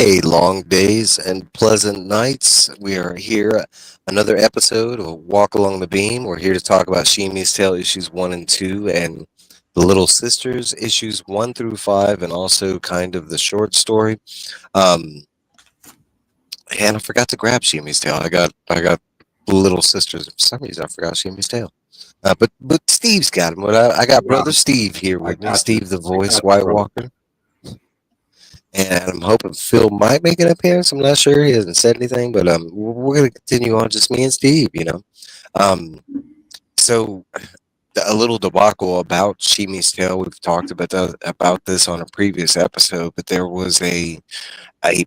Hey, long days and pleasant nights. We are here, another episode of Walk Along the Beam. We're here to talk about Sheemie's Tale issues 1 and 2 and The Little Sisters issues 1 through 5 and also kind of the short story. Um, and I forgot to grab Sheemie's Tale. I got Little Sisters. For some reason, I forgot Sheemie's Tale. But Steve's got him. I got Wow, brother Steve here I with me. got you. Steve the I Voice got you, White brother. Walker. And I'm hoping Phil might make an appearance. I'm not sure. He hasn't said anything, but we're gonna continue on just me and Steve. Um, so a little debacle about Sheemie's Tale. We've talked about this on a previous episode, but there was a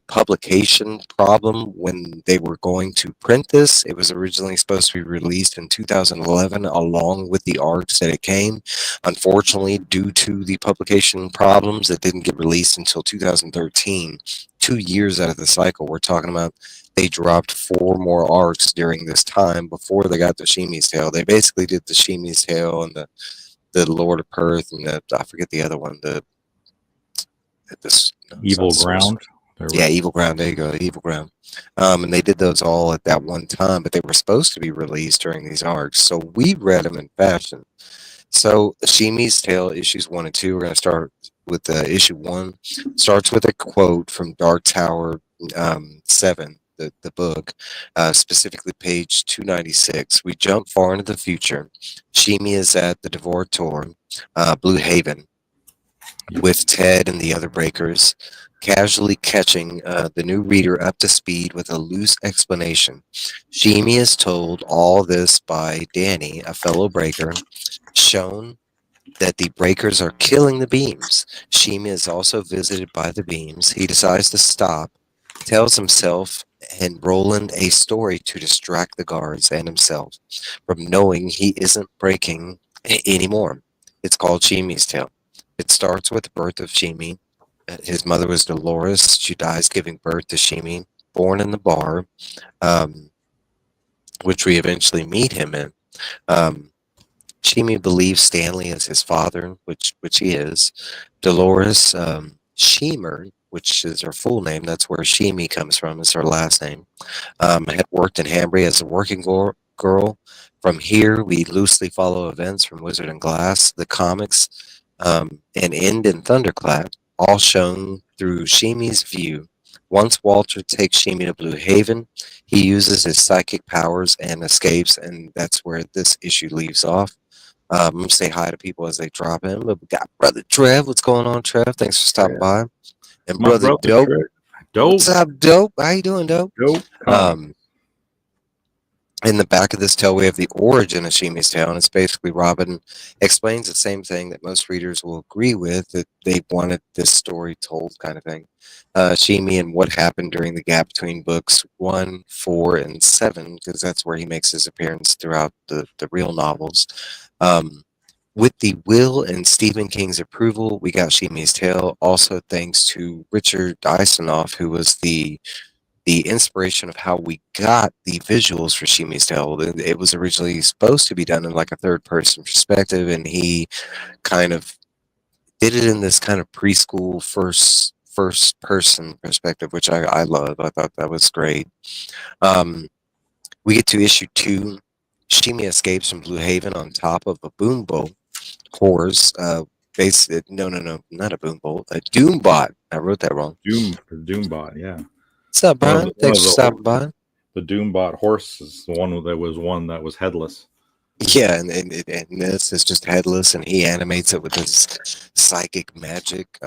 publication problem when they were going to print this. It was originally supposed to be released in 2011 along with the arcs that it came. Unfortunately, due to the publication problems, it didn't get released until 2013. 2 years out of the cycle, we're talking about they dropped four more arcs during this time before they got the Sheemie's Tale. They basically did the Sheemie's Tale and the Lord of Perth and I forget the other one. This no, it's not Evil Sorcerer. Ground. There Yeah, was Evil Ground. There you go, Evil Ground. And they did those all at that one time, but they were supposed to be released during these arcs. So we read them in fashion. So Shimi's Tale issues 1 and 2. We're going to start with issue 1. Starts with a quote from Dark Tower 7, the book, specifically page 296. We jump far into the future. Shimi is at the Devortor, Blue Haven, with Ted and the other breakers, casually catching the new reader up to speed with a loose explanation. Sheemie is told all this by Danny, a fellow breaker, shown that the breakers are killing the beams. Sheemie is also visited by the beams. He decides to stop, tells himself and Roland a story to distract the guards and himself from knowing he isn't breaking anymore. It's called Sheemie's Tale. It starts with the birth of Sheemie. His mother was Dolores. She dies giving birth to Sheemie, born in the bar, um, which we eventually meet him in. Um, Sheemie believes Stanley is his father, which he is. Dolores Sheemer, which is her full name, that's where Sheemie comes from, is her last name, had worked in Hambry as a working girl. From here, we loosely follow events from Wizard and Glass, the comics, and end in Thunderclap, all shown through Sheemie's view. Once Walter takes Sheemie to Blue Haven, he uses his psychic powers and escapes, and that's where this issue leaves off. I'm gonna say hi to people as they drop in. But we got brother Trev. What's going on, Trev? Thanks for stopping yeah. by. And My brother brother Dope. Trick. What's Dope. up, Dope? How you doing, Dope? Dope comic. Um, in the back of this tale, we have the origin of Sheemie's Tale, and it's basically Robin explains the same thing that most readers will agree with, that they wanted this story told, kind of thing. Sheemie and what happened during the gap between books 1, 4, and 7, because that's where he makes his appearance throughout the real novels. Um, with the Will and Stephen King's approval, we got Sheemie's Tale. Also, thanks to Richard Eisenoff, who was the inspiration of how we got the visuals for Sheemie's Tale. It was originally supposed to be done in like a third person perspective, and he kind of did it in this kind of preschool first person perspective, which I love. I thought that was great. Um, we get to issue 2. Sheemie escapes from Blue Haven on top of a boomboat horse. No, not a boomboat, a doombot. I wrote that wrong. Doombot. Yeah. What's up, One of Brian? the one Thanks of for the stopping by. the Doombot horse is the one that was headless. Yeah, and this is just headless, and he animates it with his psychic magic.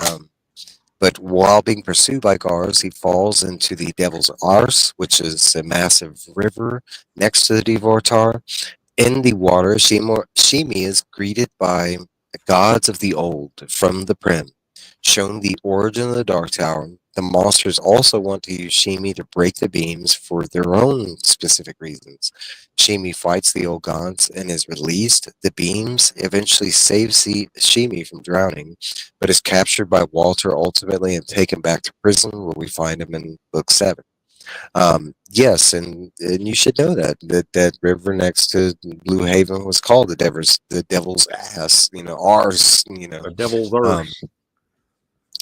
But while being pursued by guards, he falls into the Devil's Arse, which is a massive river next to the Devortar. In the water, Shimi is greeted by gods of the old from the Prim, shown the origin of the Dark Tower. The monsters also want to use Shimi to break the beams for their own specific reasons. Shimi fights the old gods and is released. The beams eventually save Shimi from drowning, but is captured by Walter ultimately and taken back to prison, where we find him in book 7. Yes, and you should know that river next to Blue Haven was called the Devil's Ass. Ars. The Devil's Um, Arse.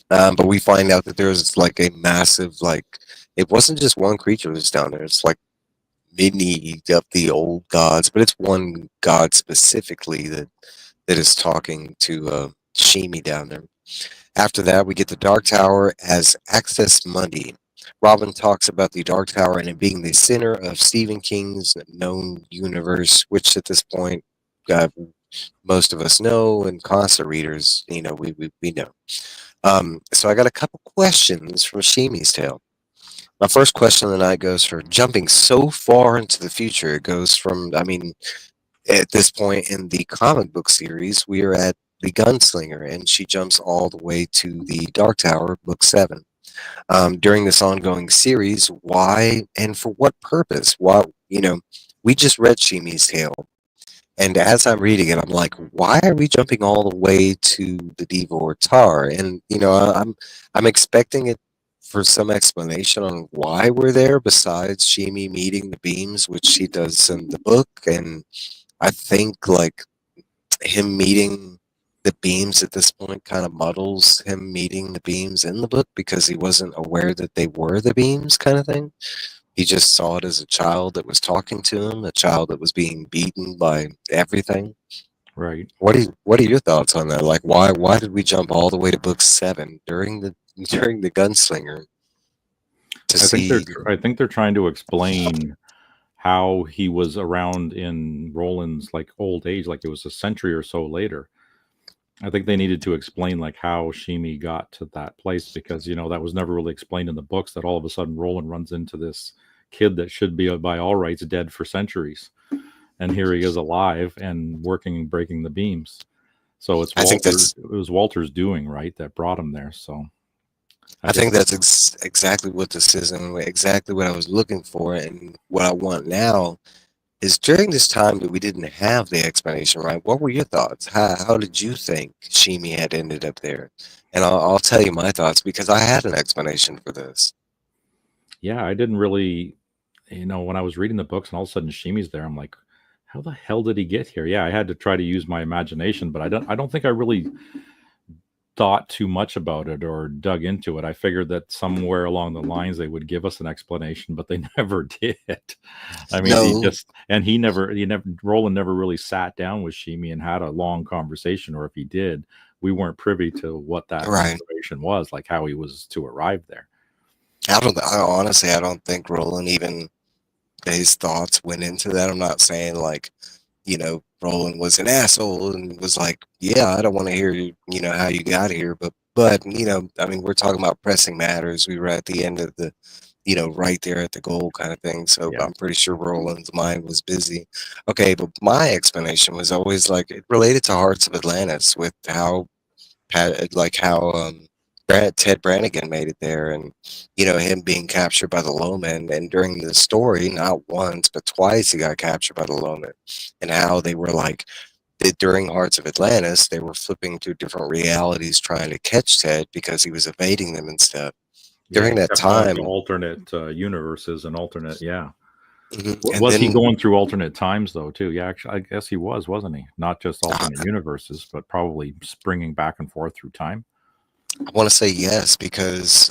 But we find out that there's like a massive, like, it wasn't just one creature that's down there. It's like many of the old gods, but it's one god specifically that is talking to Sheemie down there. After that, we get the Dark Tower as Access Monday. Robin talks about the Dark Tower and it being the center of Stephen King's known universe, which at this point, uh, most of us know, and constant readers, we know. So I got a couple questions from Sheemie's Tale. My first question of the night goes for jumping so far into the future. It goes from, I mean, at this point in the comic book series, we are at the Gunslinger, and she jumps all the way to the Dark Tower, book 7. During this ongoing series, why and for what purpose? Why, we just read Sheemie's Tale, and as I'm reading it, I'm like, why are we jumping all the way to the Devor Tar? And I'm expecting it for some explanation on why we're there, besides Sheemie meeting the beams, which she does in the book, and I think like him meeting the beams at this point kind of muddles him meeting the beams in the book because he wasn't aware that they were the beams, kind of thing. He just saw it as a child that was talking to him, a child that was being beaten by everything. Right. What are your thoughts on that? Like, why did we jump all the way to book 7 during the Gunslinger to see? I think they're trying to explain how he was around in Roland's like old age, like it was a century or so later. I think they needed to explain like how Sheemie got to that place because that was never really explained in the books. That all of a sudden Roland runs into this kid that should be by all rights dead for centuries, and here he is alive and working and breaking the beams. So it's I think that's It was Walter's doing, right, that brought him there. So I think that's exactly what this is and exactly what I was looking for, and what I want now is during this time that we didn't have the explanation, right? What were your thoughts? How did you think Sheemie had ended up there? And I'll tell you my thoughts because I had an explanation for this. yeah, I didn't really, when I was reading the books and all of a sudden Sheemie's there, I'm like, how the hell did he get here? Yeah, I had to try to use my imagination, but I don't think I really thought too much about it or dug into it. I figured that somewhere along the lines they would give us an explanation, but they never did. I mean, No, Roland never really sat down with Sheemie and had a long conversation, or if he did, we weren't privy to what that right. information was, like how he was to arrive there. Honestly, I don't think Roland even his thoughts went into that. I'm not saying like, Roland was an asshole and was like, yeah, I don't want to hear how you got here, but I mean, we're talking about pressing matters. We were at the end of the, right there at the goal kind of thing. So Yeah. I'm pretty sure Roland's mind was busy. Okay, but my explanation was always like it related to Hearts of Atlantis with how Ted Brannigan made it there, and him being captured by the Lowmen, and during the story, not once but twice he got captured by the Lowmen, and how they were like during Hearts of Atlantis they were flipping through different realities trying to catch Ted because he was evading them and stuff. Yeah, During he that kept going time, to alternate universes and alternate. Yeah, and was he then going through alternate times though too? Yeah, actually, I guess he was, wasn't he? Not just uh, alternate universes, but probably springing back and forth through time. I want to say yes because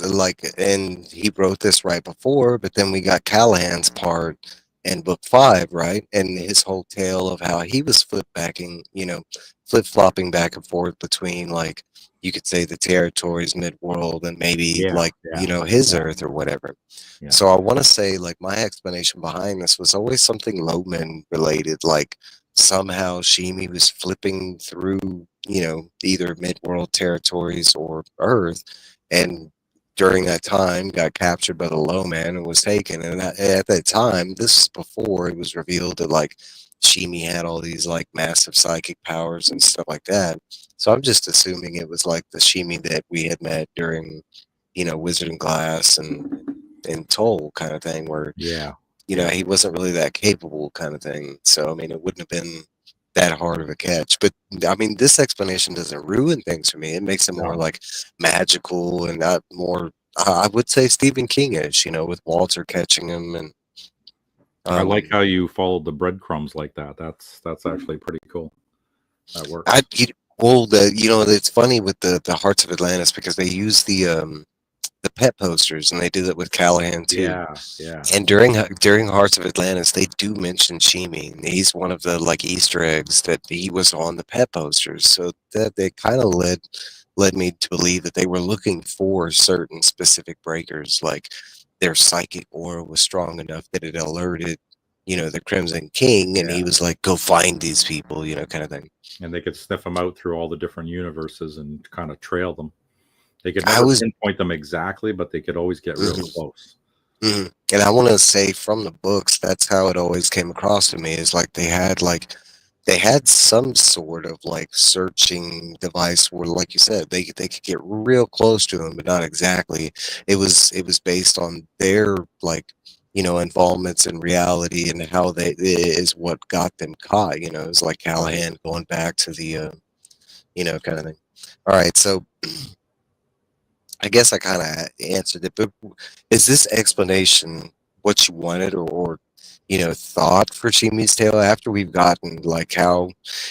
and he wrote this right before, but then we got Callahan's part in book 5, right? And his whole tale of how he was flip flopping back and forth between like you could say the territories, mid-world, and maybe Yeah, like yeah, his yeah, Earth or whatever. yeah, So I want to say like my explanation behind this was always something Lowman related, like somehow Sheemie was flipping through, either mid-world territories or Earth, and during that time got captured by the Lowman and was taken. And at that time, this is before it was revealed that like Sheemie had all these like massive psychic powers and stuff like that. So I'm just assuming it was like the Sheemie that we had met during, Wizard and Glass and Toll kind of thing, where yeah, yeah. he wasn't really that capable kind of thing. So, I mean, it wouldn't have been that hard of a catch. But, I mean, this explanation doesn't ruin things for me. It makes it more No, like magical and not more, I would say Stephen King-ish, with Walter catching him. And I like um, how you followed the breadcrumbs like that. That's actually pretty cool. That I, works. Well, it's funny with the Hearts of Atlantis because they use the pet posters, and they did it with Callahan too. Yeah, yeah, And during Hearts of Atlantis, they do mention Sheemie. And he's one of the like Easter eggs that he was on the pet posters. So that they kind of led me to believe that they were looking for certain specific breakers, like their psychic aura was strong enough that it alerted, the Crimson King, and yeah. he was like, "Go find these people," kind of thing. And they could sniff them out through all the different universes and kind of trail them. They could I never was. pinpoint them exactly, but they could always get real Mhm. close. And I want to say from the books, that's how it always came across to me. Is they had some sort of like searching device where, like you said, they could get real close to them, but not exactly. It was based on their like involvements in reality and how they is what got them caught. It was like Right. Callahan going back to the kind of thing. All right, so I guess I kind of answered it, but is this explanation what you wanted, or thought for Shimi's tale after we've gotten like how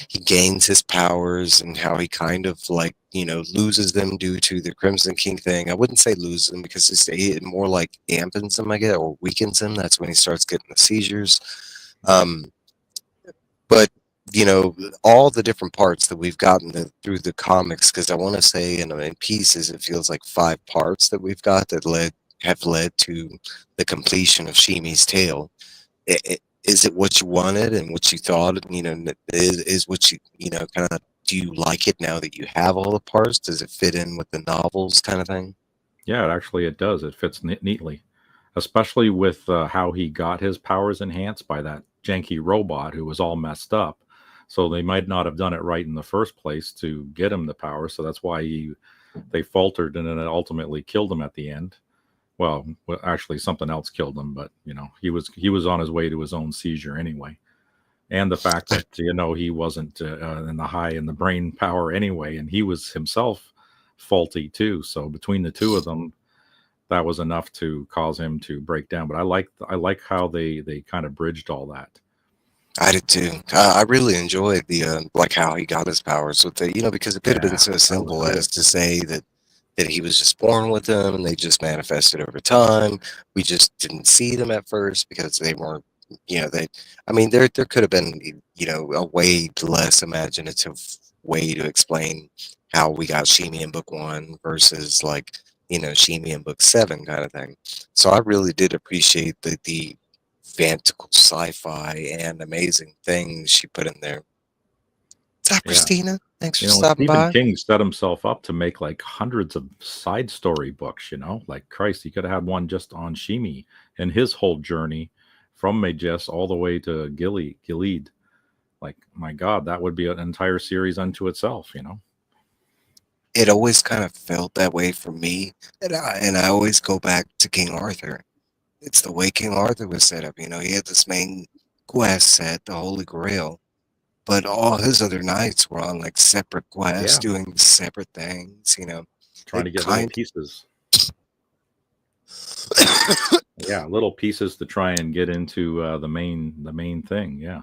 he gains his powers and how he kind of like loses them due to the Crimson King thing? I wouldn't say loses them because it more like dampens them, I guess, or weakens them. That's when he starts getting the seizures. Yep. Um, but you know all the different parts that we've gotten through the comics, because I want to say in pieces it feels like 5 parts that we've got that have led to the completion of Shimi's tale. Is it what you wanted and what you thought? Is what you kind of, do you like it now that you have all the parts? Does it fit in with the novels kind of thing? Yeah, it does. It fits neatly, especially with how he got his powers enhanced by that janky robot who was all messed up. So they might not have done it right in the first place to get him the power. So that's why they faltered and then it ultimately killed him at the end. Actually, something else killed him, but he was on his way to his own seizure anyway. And the fact that he wasn't in the high in the brain power anyway, and he was himself faulty too. So between the two of them, that was enough to cause him to break down. But I like how they kind of bridged all that. I did too. I really enjoyed the like how he got his powers with it, because it could have been Yeah, so that was simple good. as to say that he was just born with them and they just manifested over time. We just didn't see them at first because they weren't, they. I mean, there could have been, a way less imaginative way to explain how we got Sheemie in book one versus like Sheemie in book seven kind of thing. So I really did appreciate the fantastical sci-fi and amazing things she put in there. What's up, Yeah. Christina? Thanks for And stopping Stephen by. King set himself up to make like hundreds of side story books. Like Christ, he could have had one just on Shimi and his whole journey from Magus all the way to Gilead. Like, my God, that would be an entire series unto itself. It always kind of felt that way for me, and I always go back to King Arthur. It's the way King Arthur was set up. He had this main quest set, the Holy Grail, but all his other knights were on like separate quests, Yeah. doing separate things. Trying It to get little kind. pieces. Yeah, little pieces to try and get into the main thing. Yeah.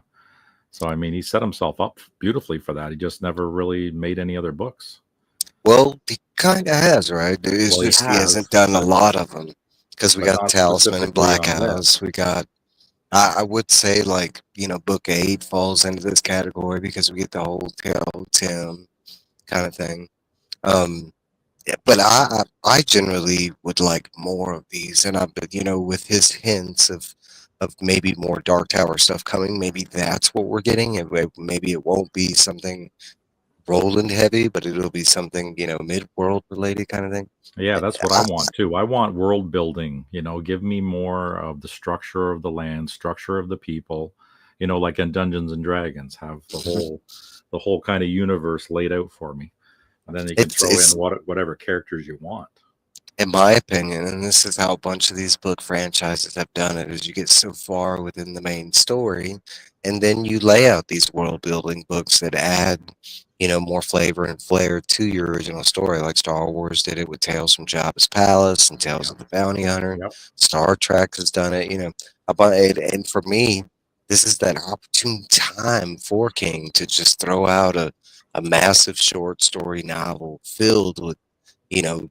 So I mean, he set himself up beautifully for that. He just never really made any other books. Well, he kind of has, right? It's Well, he just he hasn't has, done a but lot of them because we got not Talisman and specifically Black on this. House. We got. I would say like book eight falls into this category because we get the whole Tell Tim kind of thing. Um, yeah, but I generally would like more of these, and but with his hints of maybe more Dark Tower stuff coming, maybe that's what we're getting. Maybe it won't be something Roland heavy, but it'll be something mid world related kind of thing. Yeah, that's what I I, want too. I want world building. Give me more of the structure of the land, structure of the people. Like in Dungeons and Dragons, have the whole kind of universe laid out for me, and then you can throw in it's whatever characters you want. in my opinion, and this is how a bunch of these book franchises have done it, is you get so far within the main story, and then you lay out these world building books that add, more flavor and flair to your original story. Like Star Wars did it with Tales from Jabba's Palace and Tales Yep. of the Bounty Hunter. Yep. Star Trek has done it, about it, and for me, this is that opportune time for King to just throw out a massive short story novel filled with,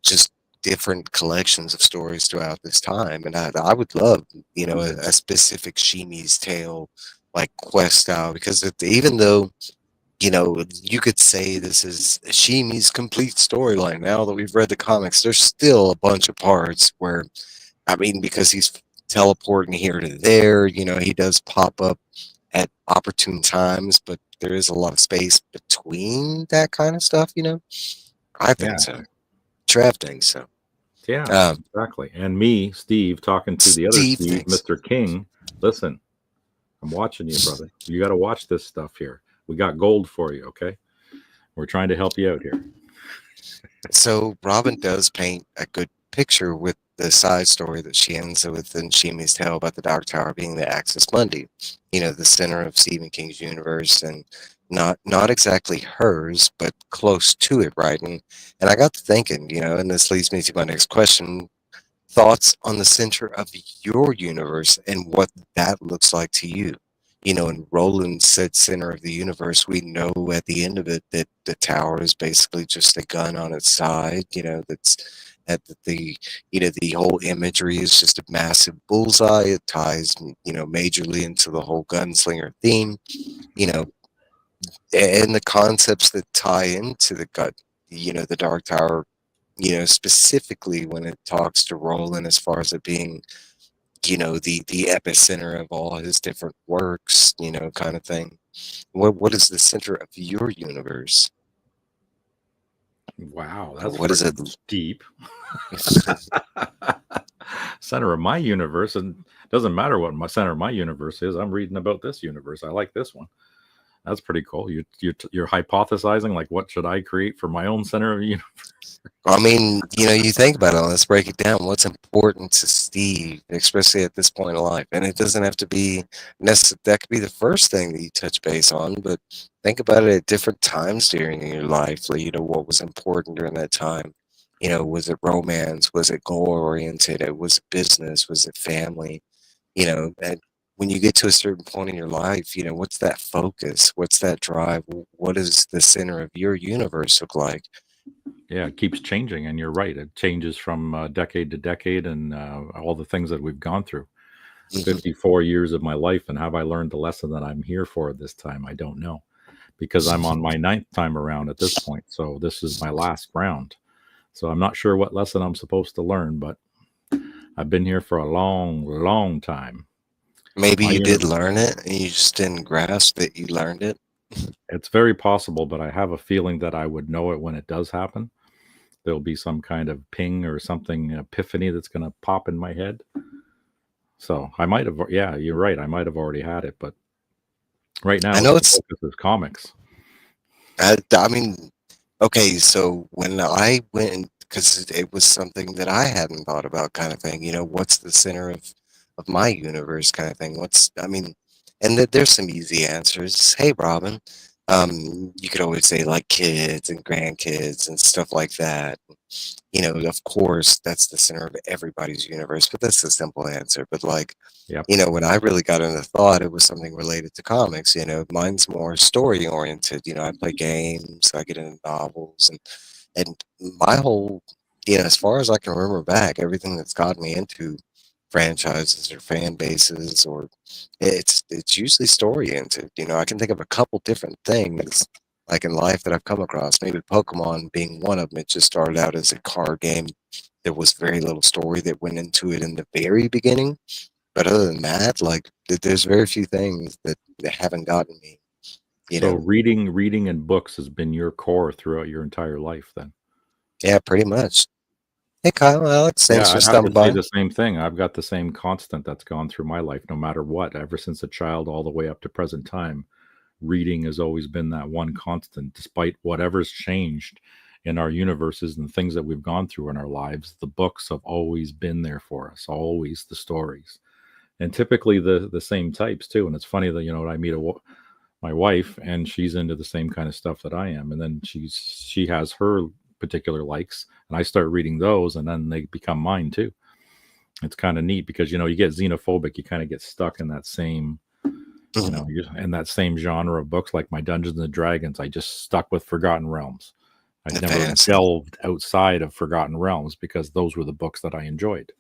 just different collections of stories throughout this time. And I would love, a specific Sheemie's Tale like quest style, because even though, you could say this is Sheemie's complete storyline now that we've read the comics, there's still a bunch of parts where, I mean, because he's teleporting here to there, he does pop up at opportune times, but there is a lot of space between that kind of stuff. I think Yeah, so. Trav thinks so. yeah, Um, exactly. And me, Steve, talking to the other Steve Steve, thinks. Mr. King. Listen, I'm watching you, brother. You got to watch this stuff here. We got gold for you, okay? We're trying to help you out here. So Robin does paint a good picture with the side story that she ends with in Sheemie's Tale about the Dark Tower being the Axis Mundi, the center of Stephen King's universe, and not exactly hers, but close to it, right? And I got to thinking, and this leads me to my next question: thoughts on the center of your universe and what that looks like to you. And Roland said center of the universe. We know at the end of it that the tower is basically just a gun on its side, that's at the whole imagery is just a massive bullseye. It ties, majorly into the whole gunslinger theme, you know, and the concepts that tie into the gut, the Dark Tower, specifically when it talks to Roland as far as it being, the epicenter of all his different works, kind of thing. What is the center of your universe? Wow, Or that's what is it? freaking deep. Center of my universe, and doesn't matter what my center of my universe is. I'm reading about this universe. I like this one. That's pretty cool. You're hypothesizing like what should I create for my own center of universe? I mean, you think about it. Let's break it down. What's important to Steve, especially at this point in life? And it doesn't have to be necessarily, that could be the first thing that you touch base on, but think about it at different times during your life. Like, what was important during that time? Was it romance? Was it goal oriented? Was it business? Was it family? And when you get to a certain point in your life, what's that focus? What's that drive? What does the center of your universe look like? Yeah, it keeps changing, and you're right. It changes from decade to decade, and all the things that we've gone through. Mhm. 54 years of my life, and have I learned the lesson that I'm here for this time? I don't know, because I'm on my ninth time around at this point. So this is my last round. So I'm not sure what lesson I'm supposed to learn, but I've been here for a long, long time. Maybe My you did universe, learn it and you just didn't grasp that you learned it. it's very possible, but I have a feeling that I would know it when it does happen. There'll be some kind of ping or something, epiphany that's going to pop in my head. So I might have, yeah, you're right. I might have already had it, but right I now know it's the it's, focus is comics. I mean, okay, so when I went, because it was something that I hadn't thought about, kind of thing, what's the center of my universe, kind of thing? I mean, and there's some easy answers. Hey, Robin, you could always say like kids and grandkids and stuff like that. Of course, that's the center of everybody's universe, but that's the simple answer. But like, Yep. when I really got into thought, it was something related to comics. Mine's more story oriented. I play games, I get into novels, and my whole, as far as I can remember back, everything that's gotten me into franchises or fan bases, or it's usually story oriented. I can think of a couple different things like in life that I've come across. Maybe Pokemon being one of them. It just started out as a card game. There was very little story that went into it in the very beginning, but other than that, like there's very few things that haven't gotten me. You So know, reading and books has been your core throughout your entire life then. yeah, pretty much. Hey, Kyle, Alex, Yeah, thanks for I'd have to stopping say by. the same thing. I've got the same constant that's gone through my life, no matter what, ever since a child all the way up to present time. Reading has always been that one constant, despite whatever's changed in our universes and things that we've gone through in our lives. The books have always been there for us, always the stories, and typically the same types too. And it's funny that I meet my wife, and she's into the same kind of stuff that I am, and then she has her particular likes, and I start reading those, and then they become mine too. It's kind of neat because you get xenophobic, you kind of get stuck in that same Mhm. In that same genre of books, like my Dungeons and Dragons, I just stuck with Forgotten Realms. I'd The never fantasy. delved outside of Forgotten Realms because those were the books that I enjoyed.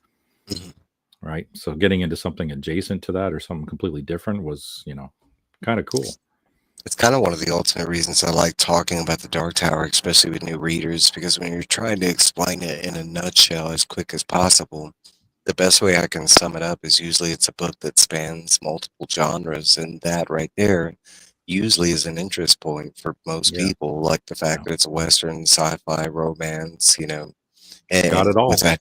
Mhm. Right. So getting into something adjacent to that or something completely different was, kind of cool. It's kind of one of the ultimate reasons I like talking about the Dark Tower, especially with new readers, because when you're trying to explain it in a nutshell as quick as possible, the best way I can sum it up is usually it's a book that spans multiple genres, and that right there usually is an interest point for most Yeah. people, like the fact Yeah. that it's a Western, sci-fi, romance, Got and it all. without,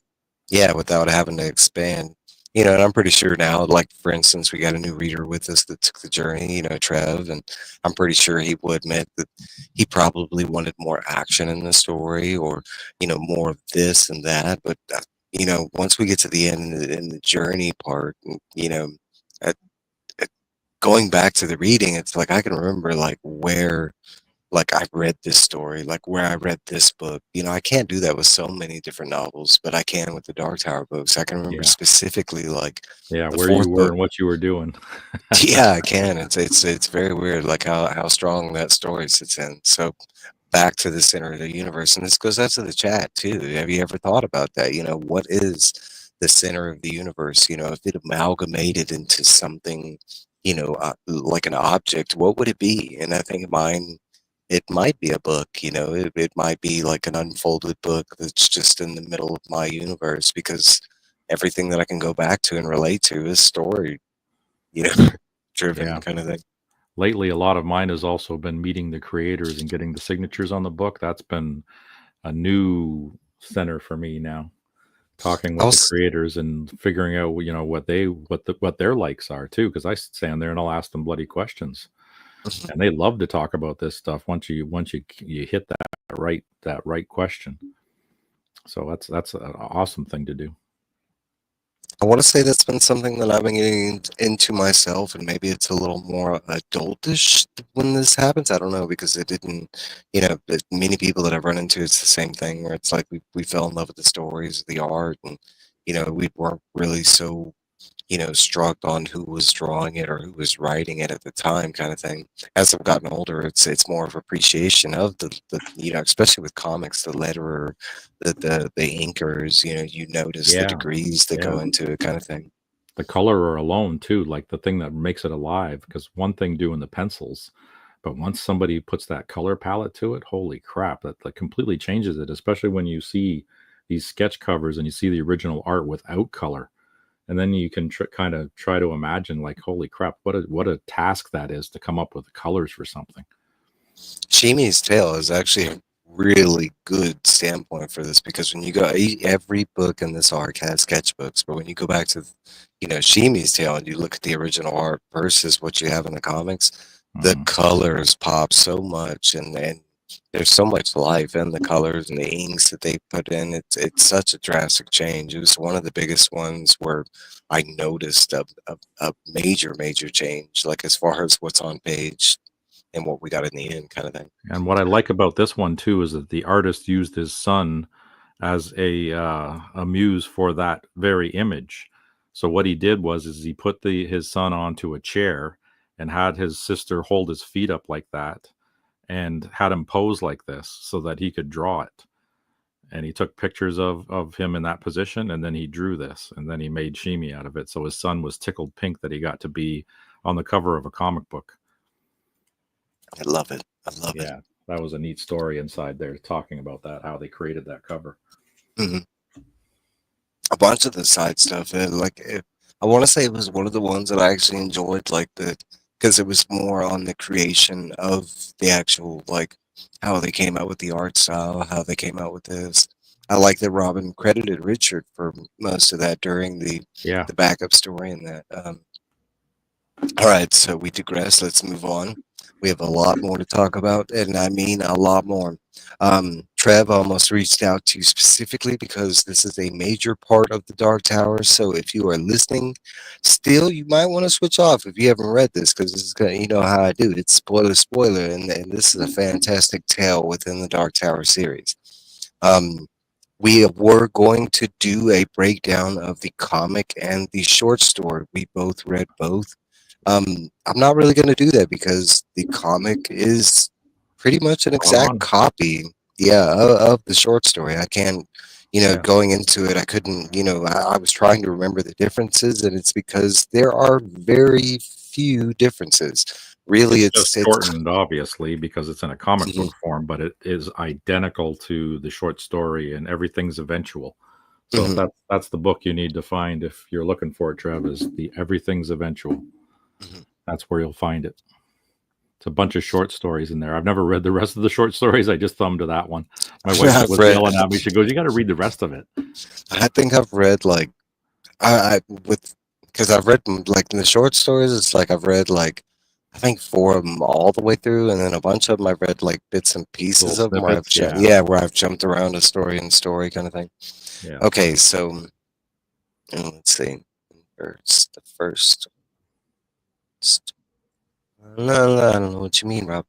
yeah, without having to expand. And I'm pretty sure now, like for instance, we got a new reader with us that took the journey, Trev, and I'm pretty sure he will admit that he probably wanted more action in the story or, more of this and that. But, once we get to the end in the journey part, at, at going back to the reading, it's like I can remember like where like I've read this story, like where I read this book. I can't do that with so many different novels, but I can with the Dark Tower books. I can remember Yeah. specifically like Yeah. the Where you fourth were book. and what you were doing. Yeah, I can. It's very weird, like how strong that story sits in. So back to the center of the universe, and this goes out to the chat too. Have you ever thought about that? What is the center of the universe? If it amalgamated into something, like an object, what would it be? And I think mine, it might be a book. It might be like an unfolded book that's just in the middle of my universe because everything that I can go back to and relate to is story, you know, driven Yeah. kind of thing. Lately, a lot of mine has also been meeting the creators and getting the signatures on the book. That's been a new center for me now. Talking I with the was creators and figuring out, what their likes are too. Because I stand there and I'll ask them bloody questions, and they love to talk about this stuff once you hit that right question. So that's an awesome thing to do. I want to say that's been something that I've been getting into myself, and maybe it's a little more adultish when this happens. I don't know because it didn't, many people that I've run into, it's the same thing where it's like we fell in love with the stories, the art, and we weren't really so struck on who was drawing it or who was writing it at the time, kind of thing. As I've gotten older, it's more of appreciation of the especially with comics, the letterer, the inkers. You notice the Yeah, degrees that yeah. go into it, kind of thing. The color alone too, like the thing that makes it alive. Because one thing doing the pencils, but once somebody puts that color palette to it, holy crap, that like completely changes it. Especially when you see these sketch covers and you see the original art without color, and then you can kind of try to imagine, like, holy crap, what a task that is to come up with the colors for something. Sheemie's Tale is actually a really good standpoint for this because when you go, every book in this arc has sketchbooks, but when you go back to, Sheemie's Tale and you look at the original art versus what you have in the comics, the Mhm. colors pop so much, and there's so much life in the colors and the inks that they put in. It's such a drastic change. It was one of the biggest ones where I noticed a major change, like as far as what's on page and what we got in the end, kind of thing. And what I like about this one too is that the artist used his son as a muse for that very image. So what he did is he put his son onto a chair and had his sister hold his feet up like that and had him pose like this so that he could draw it. And he took pictures of him in that position, and then he drew this, and then he made Sheemie out of it. So his son was tickled pink that he got to be on the cover of a comic book. I love it. I love it. Yeah, that was a neat story inside there talking about that, how they created that cover. Mhm. A bunch of the side stuff, I want to say it was one of the ones that I actually enjoyed, like because it was more on the creation of the actual, like how they came out with the art style, how they came out with this. I like that Robin credited Richard for most of that during Yeah. the backup story and that. All right, so we digress. Let's move on. We have a lot more to talk about, and I mean a lot more. Trev almost reached out to you specifically because this is a major part of the Dark Tower. So if you are listening, still, you might want to switch off if you haven't read this because this is gonna, you know how I do. It's spoiler, and this is a fantastic tale within the Dark Tower series. Um, we were going to do a breakdown of the comic and the short story. We both read both. I'm not really going to do that because the comic is pretty much an Spot exact on. copy, yeah, of the short story. I can't, Yeah. going into it, I couldn't, I was trying to remember the differences, and it's because there are very few differences. Really, It's it's just it's. shortened, obviously, because it's in a comic Mhm, book form, but it is identical to the short story, and everything's eventual. So if mhm, that's the book you need to find if you're looking for it, Trev, is the Everything's Eventual. mhm. That's where you'll find it. It's a bunch of short stories in there. I've never read the rest of the short stories. I just thumbed to that one. My wife I've was read. yelling at me. She goes, "You got to read the rest of it." I think I've read like I with because I've read like in the short stories. It's like I've read like I think four of them all the way through, and then a bunch of them I've read like bits and Little pieces of them where snippets. Yeah. yeah, where I've jumped around a story and story kind of thing. Yeah. Okay, so let's see. First, the first. No, no, I don't know what you mean, Rob.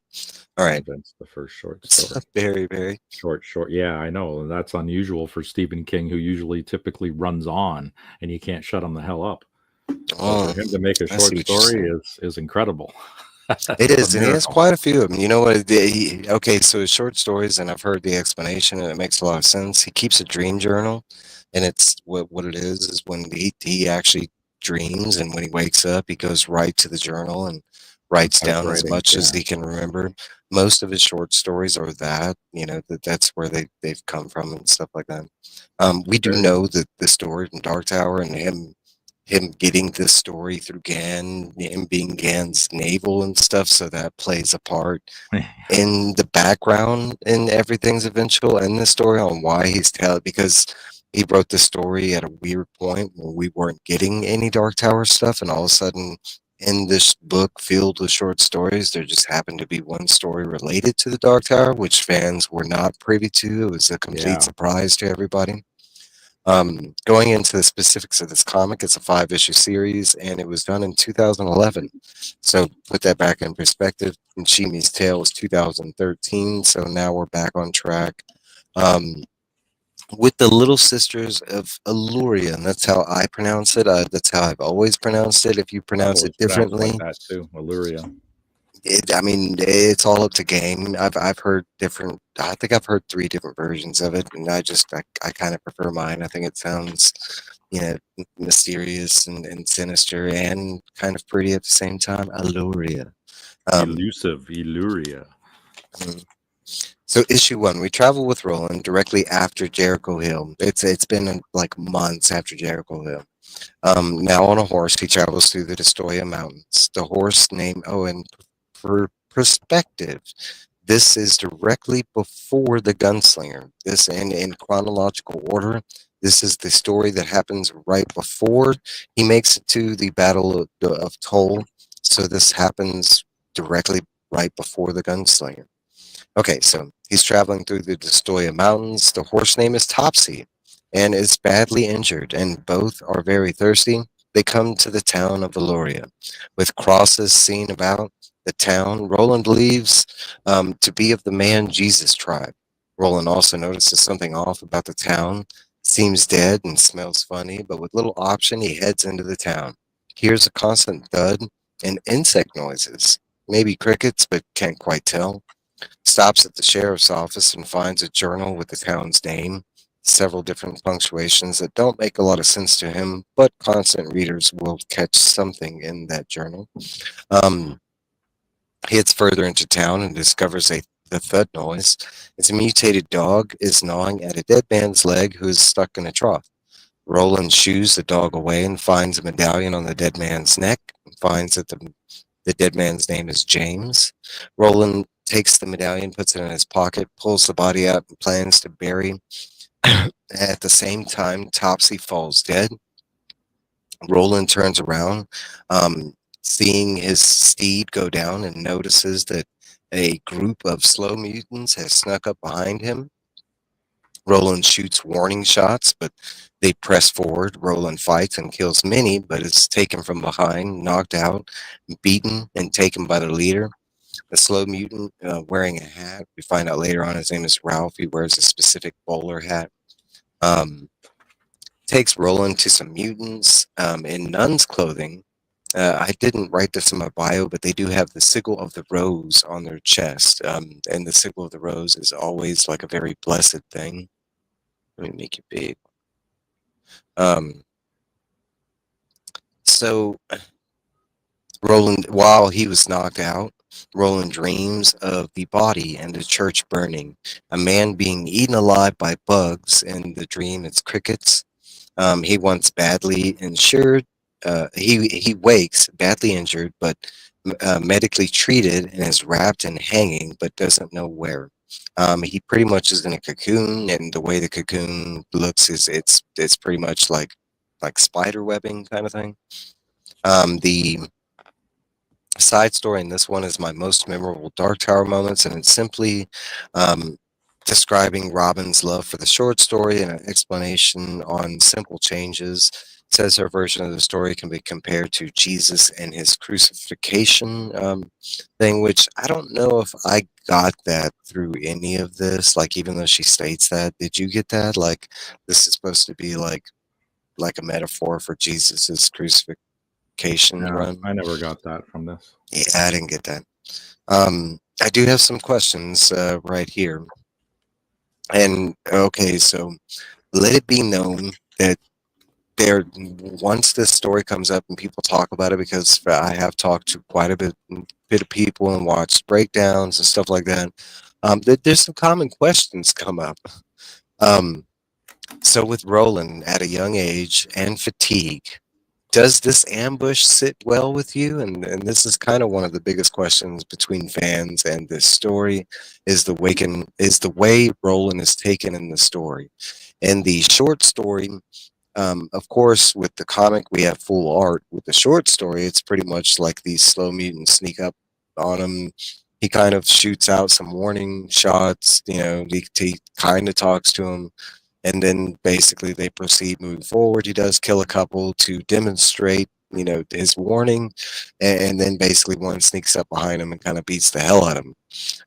All right, That's the first short it's story. very, very. Short. Yeah, I know. That's unusual for Stephen King, who usually typically runs on and you can't shut him the hell up. So for Oh, him to make a I see short what you're story saying. is incredible. It It's a is, and he has miracle. quite a few of them. You know what? Okay, so his short stories, and I've heard the explanation, and it makes a lot of sense. He keeps a dream journal, and it's what it is when he actually dreams, and when he wakes up, he goes right to the journal and And writes starts down as writing. much as Yeah. he can remember. Most of his short stories are that, that's where they've come from and stuff like that. We do Very know that the story from Dark Tower and him getting this story through Gan, him being Gan's navel and stuff, so that plays a part in the background in everything's eventual and the story on why he's telling because he wrote the story at a weird point when we weren't getting any Dark Tower stuff, and all of a sudden in this book filled with short stories, there just happened to be one story related to the Dark Tower, which fans were not privy to. It was a complete yeah. surprise to everybody. Going into the specifics of this comic, it's a 5-issue series, and it was done in 2011. So put that back in perspective. And Sheemie's Tale was 2013, so now we're back on track. Um, with the Little Sisters of Eluria, and that's how I pronounce it. That's how I've always pronounced it. If you I've pronounce it always pronounced it like differently, that too. Illyria. I mean, it's all up to game. I've heard different. I think I've heard three different versions of it, and I kind of prefer mine. I think it sounds, mysterious and sinister and kind of pretty at the same time. Alluria. Um, Elusive. Illyria. mm. So issue one, we travel with Roland directly after Jericho Hill. It's been like months after Jericho Hill. Now on a horse, he travels through the Destoya Mountains. The horse named and for perspective, this is directly before the Gunslinger. This in chronological order. This is the story that happens right before he makes it to the Battle of Toll. So this happens directly right before the Gunslinger. Okay, so he's traveling through the Destoya Mountains. The horse name is Topsy and is badly injured, and both are very thirsty. They come to the town of Eluria. With crosses seen about the town, Roland believes to be of the man Jesus tribe. Roland also notices something off about the town. Seems dead and smells funny, but with little option, he heads into the town. Hears a constant thud and insect noises. Maybe crickets, but can't quite tell. Stops at the sheriff's office and finds a journal with the town's name, several different punctuations that don't make a lot of sense to him, but constant readers will catch something in that journal. Um, he heads further into town and discovers the thud noise. It's a mutated dog is gnawing at a dead man's leg who is stuck in a trough. Roland shoos the dog away and finds a medallion on the dead man's neck and finds that the dead man's name is James. Roland takes the medallion, puts it in his pocket, pulls the body out, and plans to bury. At the same time, Topsy falls dead. Roland turns around, seeing his steed go down, and notices that a group of slow mutants has snuck up behind him. Roland shoots warning shots, but they press forward. Roland fights and kills many, but is taken from behind, knocked out, beaten, and taken by the leader. A slow mutant wearing a hat. We find out later on his name is Ralph. He wears a specific bowler hat. Um, Takes Roland to some mutants in nun's clothing I didn't write this in my bio, but they do have the sickle of the rose on their chest. And the sickle of the rose is always like a very blessed thing. Let me make it big. Um, so Roland, while he was knocked out, Roland dreams of the body and the church burning, a man being eaten alive by bugs. In the dream, it's crickets. He wants badly insured. He wakes badly injured, but medically treated, and is wrapped and hanging, but doesn't know where. He pretty much is in a cocoon, and the way the cocoon looks is it's pretty much like spider webbing kind of thing. The side story in this one is my most memorable Dark Tower moments, and it's simply um, describing Robin's love for the short story and an explanation on simple changes. It says her version of the story can be compared to Jesus and his crucifixion thing, which I don't know if I got that through any of this. Like, even though she states that, did you get that? Like, this is supposed to be like a metaphor for Jesus's crucifixion Yeah, run. I never got that from this. Yeah, I didn't get that. I do have some questions right here. And okay, so let it be known that there, once this story comes up and people talk about it, because I have talked to quite a bit of people and watched breakdowns and stuff like that, that there's some common questions come up. Um, so with Roland at a young age and fatigue, does this ambush sit well with you? And this is kind of one of the biggest questions between fans and this story is the way Roland is taken in the story. In the short story, of course, with the comic, we have full art. With the short story, it's pretty much like these slow mutants sneak up on him. He kind of shoots out some warning shots. He kind of talks to him, and then basically they proceed moving forward. He does kill a couple to demonstrate, his warning, and then basically one sneaks up behind him and kind of beats the hell out of him.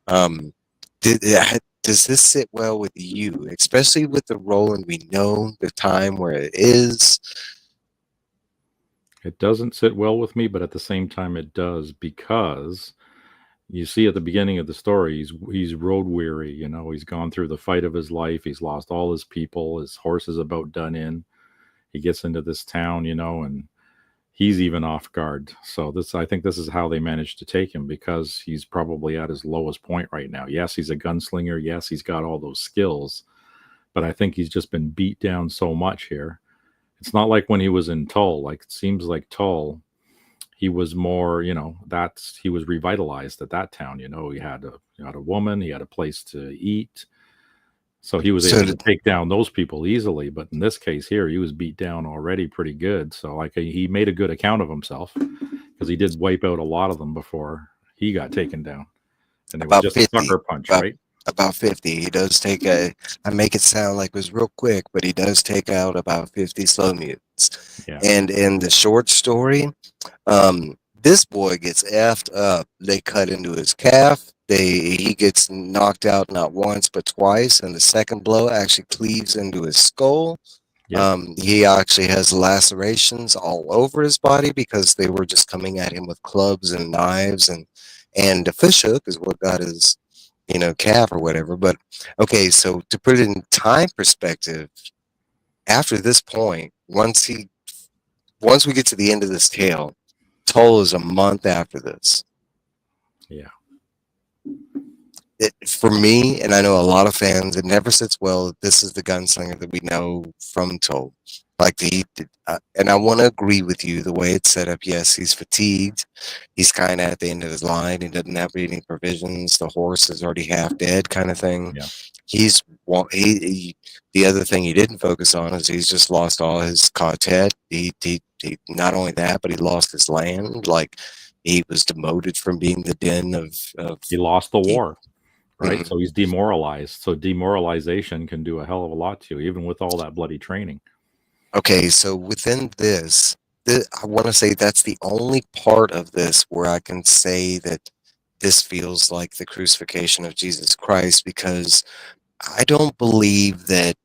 Um, does this sit well with you, especially with the role and we know the time where it is? It doesn't sit well with me, but at the same time, it does because you see at the beginning of the story, he's road weary. He's gone through the fight of his life. He's lost all his people. His horse is about done in. He gets into this town, and he's even off guard. So I think this is how they managed to take him because he's probably at his lowest point right now. Yes, he's a gunslinger. Yes, he's got all those skills, but I think he's just been beat down so much here. It's not like when he was in Tull. Like it seems like Tull, he was more, he was revitalized at that town. He had a woman, he had a place to eat, so he was So, able to take down those people easily. But in this case here, he was beat down already pretty good. So like he made a good account of himself because he did wipe out a lot of them before he got taken down, and it was about just a 50, sucker punch, about right? about 50. He does take a. I make it sound like it was real quick, but he does take out about 50 slow mutants. Yeah, And in the short story, this boy gets effed up. They cut into his calf. He gets knocked out not once but twice, and the second blow actually cleaves into his skull. yep. He actually has lacerations all over his body because they were just coming at him with clubs and knives, and the fish hook is what got his calf or whatever. But okay, so to put it in time perspective, after this point, once we get to the end of this tale, Toll is a month after this. Yeah, For me, and I know a lot of fans, it never sits well that this is the gunslinger that we know from Toll. Like and I want to agree with you the way it's set up. Yes, he's fatigued. He's kind of at the end of his line. He doesn't have any provisions. The horse is already half dead, kind of thing. yeah. The other thing he didn't focus on is he's just lost all his quartet. He not only that, but he lost his land. Like, he was demoted from being the den of He lost the he, war, right? mhm. So he's demoralized. So demoralization can do a hell of a lot to you, even with all that bloody training. Okay, so within I want to say that's the only part of this where I can say that this feels like the crucifixion of Jesus Christ, because I don't believe that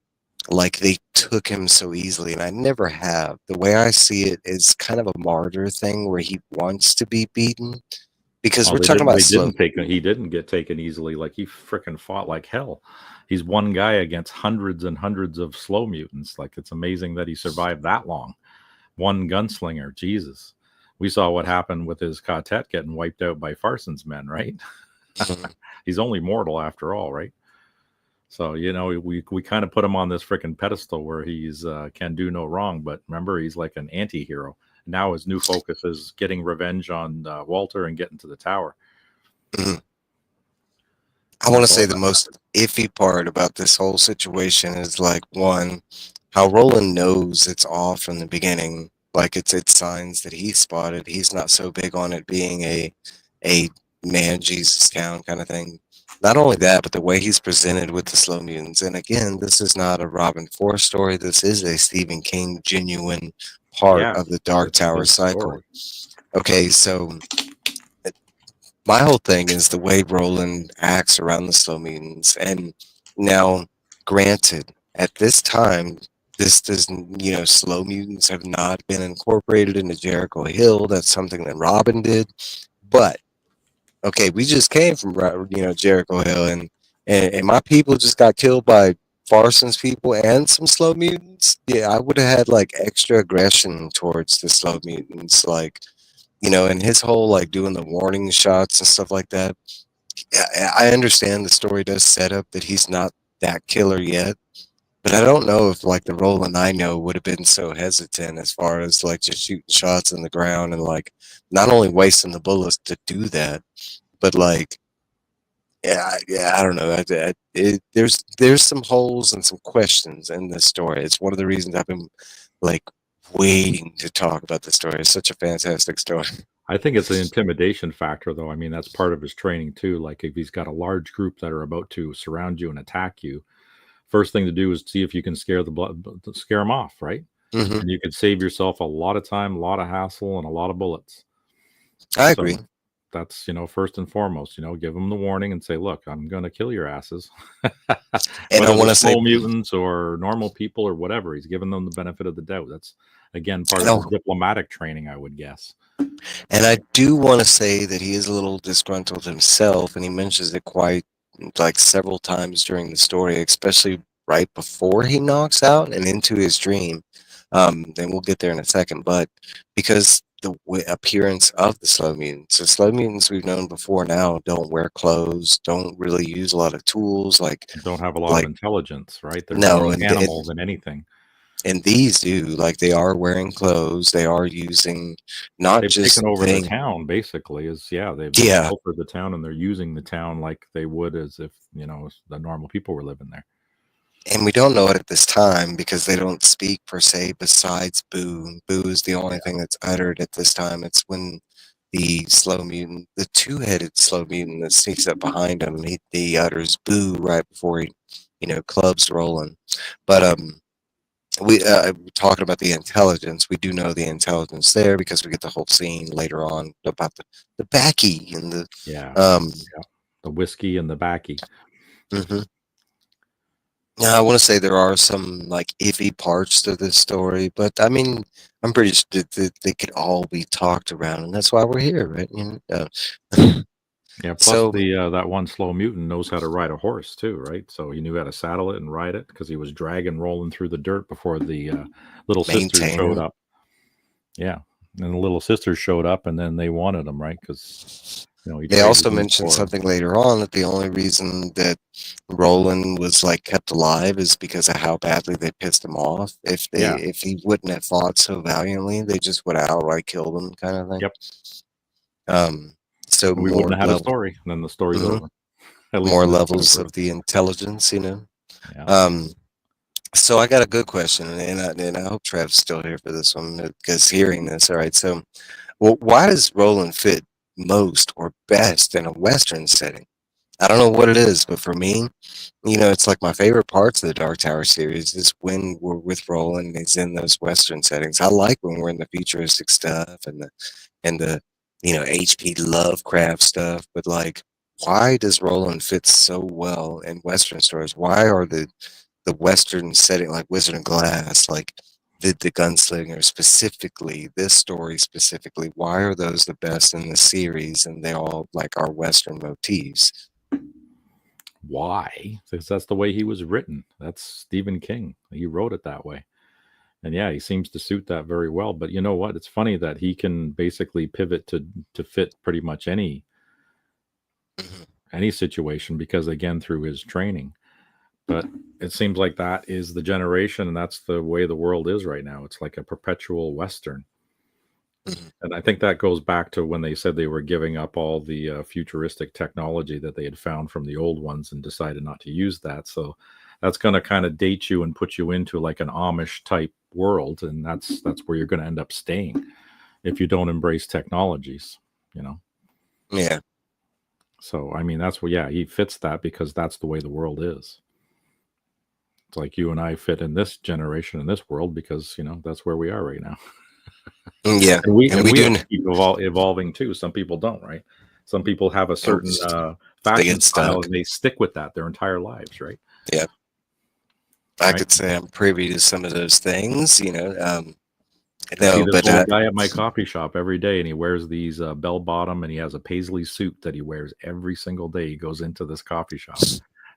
like they took him so easily, and I never have. The way I see it is kind of a martyr thing where he wants to be beaten because Oh, we're talking about they slow. didn't take he didn't get taken easily. Like he freaking fought like hell. He's one guy against hundreds and hundreds of slow mutants. Like it's amazing that he survived that long. One gunslinger, Jesus. We saw what happened with his quartet getting wiped out by Farson's men, right? Mhm. He's only mortal after all, right? So we kind of put him on this freaking pedestal where he's can do no wrong. But remember, he's like an anti-hero. Now his new focus is getting revenge on Walter and getting to the tower. Mhm. I want to That's say all the that most matters. iffy part about this whole situation is like one, how Roland knows it's off from the beginning. Like it's signs that he spotted. He's not so big on it being a man Jesus town kind of thing. Not only that, but the way he's presented with the slow mutants. And again, this is not a Robin Force story. This is a Stephen King genuine part Yeah, of the Dark this is Tower his cycle. story. Okay, so my whole thing is the way Roland acts around the slow mutants. And now, granted, at this time, this doesn't, slow mutants have not been incorporated into Jericho Hill. That's something that Robin did. But okay, we just came from Jericho Hill, and my people just got killed by Farson's people and some slow mutants. Yeah, I would have had like extra aggression towards the slow mutants, like and his whole like doing the warning shots and stuff like that. I understand the story does set up that he's not that killer yet, but I don't know if like the Roland I know would have been so hesitant as far as like just shooting shots in the ground and like not only wasting the bullets to do that, but like yeah, I don't know. There's some holes and some questions in this story. It's one of the reasons I've been like waiting to talk about the story. It's such a fantastic story. I think it's an intimidation factor, though. I mean, that's part of his training too. Like if he's got a large group that are about to surround you and attack you, first thing to do is see if you can scare them off, right? Hmm. And you could save yourself a lot of time, a lot of hassle, and a lot of bullets. I So agree, that's first and foremost. Give them the warning and say, "Look, I'm going to kill your asses," and I whether they're want to say, slow mutants or normal people or whatever. He's giving them the benefit of the doubt. That's again part and of I, his diplomatic training, I would guess. and I do want to say that he is a little disgruntled himself, and he mentions it quite like several times during the story, especially right before he knocks out and into his dream. And we'll get there in a second, but because appearance of the slow mutants we've known before now don't wear clothes, don't really use a lot of tools, Don't have a lot of like intelligence, right? They're no, more and animal than anything. and these do like they are wearing clothes, they are using not They've taken just over the thing, town basically. Is yeah, they've yeah. pilfered the town and they're using the town like they would as if the normal people were living there. And we don't know it at this time because they don't speak per se besides boo. Boo is the only Yeah. thing that's uttered at this time. It's when the slow mutant, the two-headed slow mutant that sneaks up behind him, he utters boo right before he, clubs Roland. But we're talking about the intelligence. We do know the intelligence there because we get the whole scene later on about the backy and the Yeah, um. yeah. The whiskey and the backy. Mhm. Yeah, I want to say there are some like iffy parts to this story, but I mean, I'm pretty sure that they could all be talked around, and that's why we're here, right? Yeah. Plus, So the that one slow mutant knows how to ride a horse too, right? So he knew how to saddle it and ride it because he was dragging rolling through the dirt before the little sisters maintain showed them. up. Yeah, and the little sisters showed up, and then they wanted him, right? Because he They traded also them mentioned for something later on that the only reason that Roland was like kept alive is because of how badly they pissed him off. yeah. If he wouldn't have fought so valiantly, they just would have outright killed him, kind of thing. Yep. Um, so We wouldn't more have had a level, story, and then the story's hmm over. At least more in this point of levels growth. of the intelligence. Yeah. Um, So I got a good question, and I hope Trav's still here for this one because hearing this, all right. So, well, why does Roland fit most or best in a Western setting? I don't know what it is, but for me, it's like my favorite parts of the Dark Tower series is when we're with Roland and he's in those Western settings. I like when we're in the futuristic stuff and the H.P. Lovecraft stuff, but like, why does Roland fit so well in Western stories? Why are the Western setting, like Wizard and Glass, like the gunslinger specifically, this story specifically, why are those the best in the series and they all like are Western motifs? Why? Because that's the way he was written. That's Stephen King. He wrote it that way. And yeah, he seems to suit that very well. But you know what? It's funny that he can basically pivot to fit pretty much Mhm. any situation because again through his training. But it seems like that is the generation and that's the way the world is right now. It's like a perpetual western. Mhm. And I think that goes back to when they said they were giving up all the futuristic technology that they had found from the old ones and decided not to use that. So that's going to kind of date you and put you into like an Amish type world, and that's where you're going to end up staying if you don't embrace technologies. You know. Yeah. So I mean, that's what. Yeah, he fits that because that's the way the world is. It's like you and I fit in this generation in this world because that's where we are right now. Yeah. And we And and we we do, have to keep evolving too. Some people don't, right? Some people have a and certain they fashion get style stuck. and they stick with that their entire lives, right? Yeah. I Right. could say I'm privy to some of those things, I see no, this but old guy at my coffee shop every day, and he wears these bell bottom, and he has a paisley suit that he wears every single day. He goes into this coffee shop,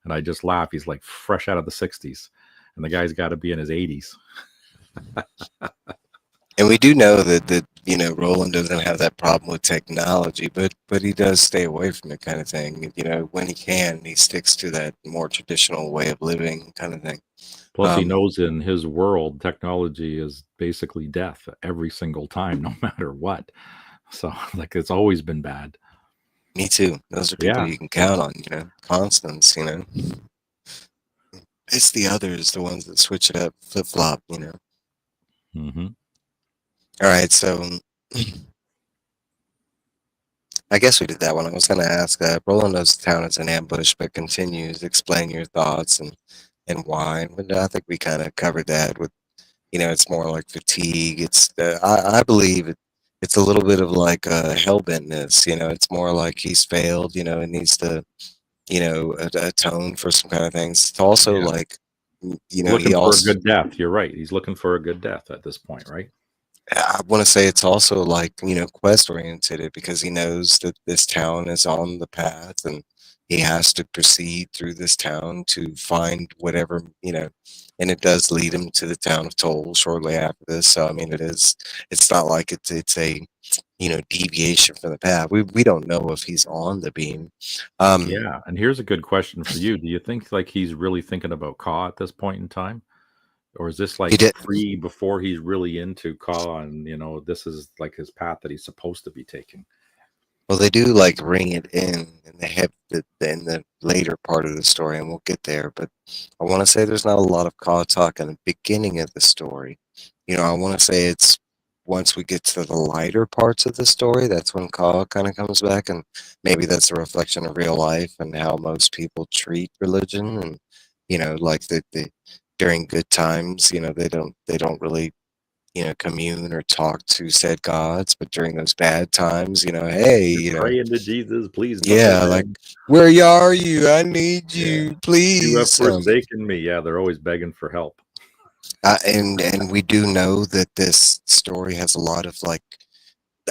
and I just laugh. He's like fresh out of the '60s, and the guy's got to be in his '80s. and we do know that Roland doesn't have that problem with technology, but he does stay away from it kind of thing. When he can, he sticks to that more traditional way of living kind of thing. Plus, he Um, knows in his world, technology is basically death every single time, no matter what. So, like, it's always been bad. Me too. Those are people Yeah. you can count on, constants. It's the others, the ones that switch it up, flip flop. Hmm. All right, so I guess we did that one. I was going to ask, Roland knows the town is an ambush, but continues, explain your thoughts and why. But I think we kind of covered that with, it's more like fatigue. I believe it's a little bit of like hell-bentness. It's more like he's failed, and needs to, atone for some kind of things. It's also Yeah. like, He's he looking for a also, good death. You're right. He's looking for a good death at this point, right? I want to say it's also like, quest oriented because he knows that this town is on the path and he has to proceed through this town to find whatever, and it does lead him to the town of Toll shortly after this. So, I mean, it's not like it's a, deviation from the path. We don't know if he's on the beam. Um, Yeah. And here's a good question for you. Do you think like he's really thinking about Ka at this point in time? Or is this he like did. pre before he's really into Ka and this is like his path that he's supposed to be taking? Well, they do like ring it in the in the later part of the story, and we'll get there. But I want to say there's not a lot of Kaw talk in the beginning of the story. I want to say it's once we get to the lighter parts of the story, that's when Kaw kind of comes back, and maybe that's a reflection of real life and how most people treat religion, and like the during good times, they don't really commune or talk to said gods, but during those bad times, hey, You're praying to Jesus, please knuckle yeah, like, down. where are you? I need Yeah. you, You have please. forsaken me. Yeah, they're always begging for help. And we do know that this story has a lot of like,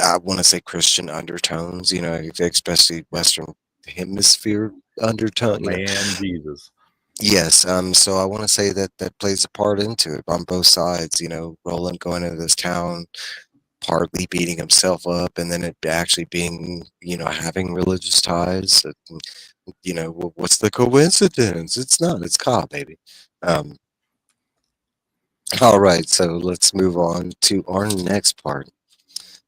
I want to say Christian undertones, especially Western Hemisphere undertone. Man, Jesus. Yes, so I want to say that that plays a part into it on both sides. Roland going into this town, partly beating himself up, and then it actually being, having religious ties. What's the coincidence? It's not. It's Ka, baby. Um, all right, so let's move on to our next part.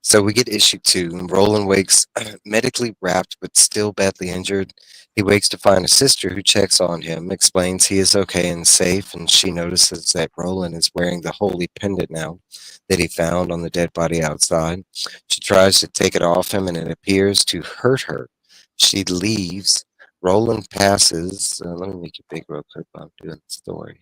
So we get issue 2, and Roland wakes medically wrapped but still badly injured. He wakes to find a sister who checks on him, explains he is okay and safe, and she notices that Roland is wearing the holy pendant now that he found on the dead body outside. She tries to take it off him, and it appears to hurt her. She leaves. Roland passes. Let me make it big real quick while I'm doing the story.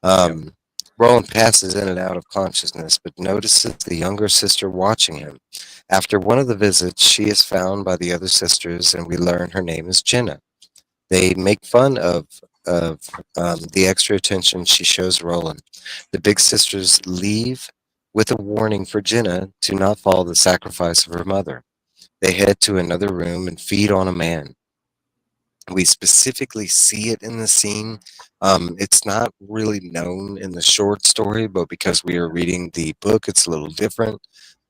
Yep. Um, Roland passes in and out of consciousness, but notices the younger sister watching him. After one of the visits, she is found by the other sisters, and we learn her name is Jenna. They make fun of of the extra attention she shows Roland. The big sisters leave with a warning for Jenna to not follow the sacrifice of her mother. They head to another room and feed on a man. We specifically see it in the scene. It's not really known in the short story, but because we are reading the book, it's a little different.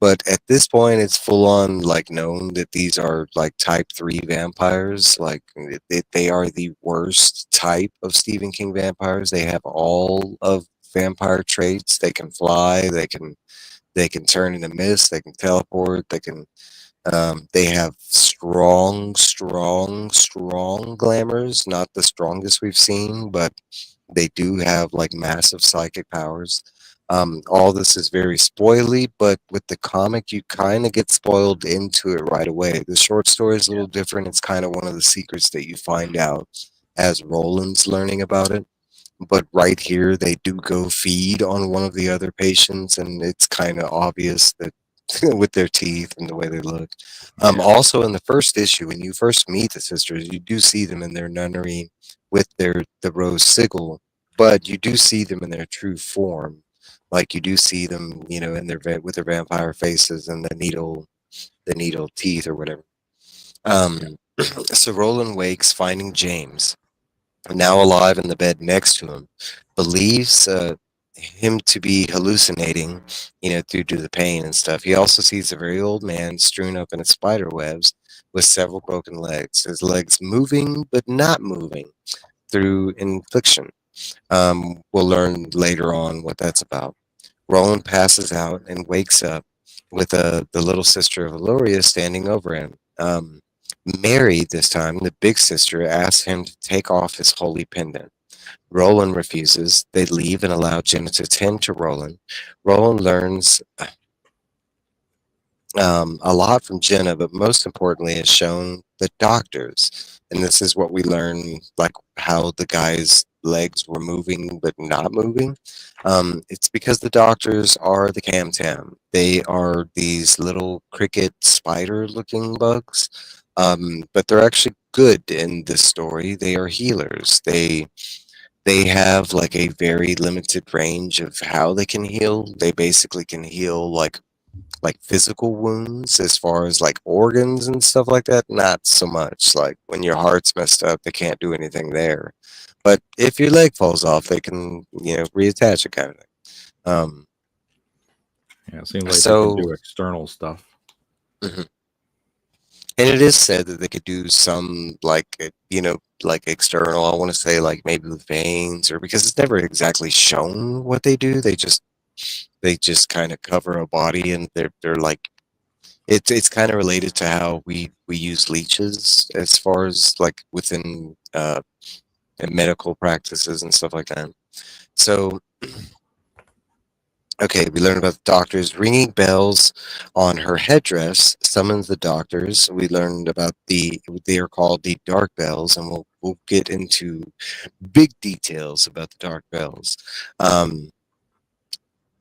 But at this point, it's full on like known that these are like type 3 vampires. Like they are the worst type of Stephen King vampires. They have all of vampire traits. They can fly. They can turn into mist. They can teleport. They have strong, strong, strong glamours. Not the strongest we've seen, but they do have like massive psychic powers. All this is very spoily, but with the comic, you kind of get spoiled into it right away. The short story is a little different. It's kind of one of the secrets that you find out as Roland's learning about it. But right here, they do go feed on one of the other patients, and it's kind of obvious that with their teeth and the way they look. Yeah. Also, in the first issue, when you first meet the sisters, you do see them in their nunnery with the rose sigil, but you do see them in their true form. Like you do see them, in with their vampire faces and the needle teeth or whatever. Um, so Roland wakes, finding James now alive in the bed next to him, believes him to be hallucinating, due to the pain and stuff. He also sees a very old man strewn up in spider webs with several broken legs, his legs moving but not moving through infliction. We'll learn later on what that's about. Roland passes out and wakes up with the little sister of Eluria standing over him. Mary, this time, the big sister, asks him to take off his holy pendant. Roland refuses. They leave and allow Jenna to tend to Roland. Roland learns a lot from Jenna, but most importantly, is shown the doctors. And this is what we learn, like how the guy's legs were moving but not moving. It's because the doctors are the Tam. They are these little cricket spider looking bugs, but they're actually good in this story. They are healers. They have like a very limited range of how they can heal. They basically can heal like physical wounds as far as like organs and stuff like that. Not so much. Like when your heart's messed up, they can't do anything there. But if your leg falls off, they can, reattach it kind of thing. Um, Yeah. It seems like they can so, do external stuff. mhm. And it is said that they could do some like, like external, I want to say like maybe with veins or because it's never exactly shown what they do. They just kind of cover a body and they're like it's kind of related to how we use leeches as far as like within medical practices and stuff like that. So okay, we learned about the doctors ringing bells on her headdress summons the doctors. We learned about they are called the dark bells, and we'll get into big details about the dark bells. Um,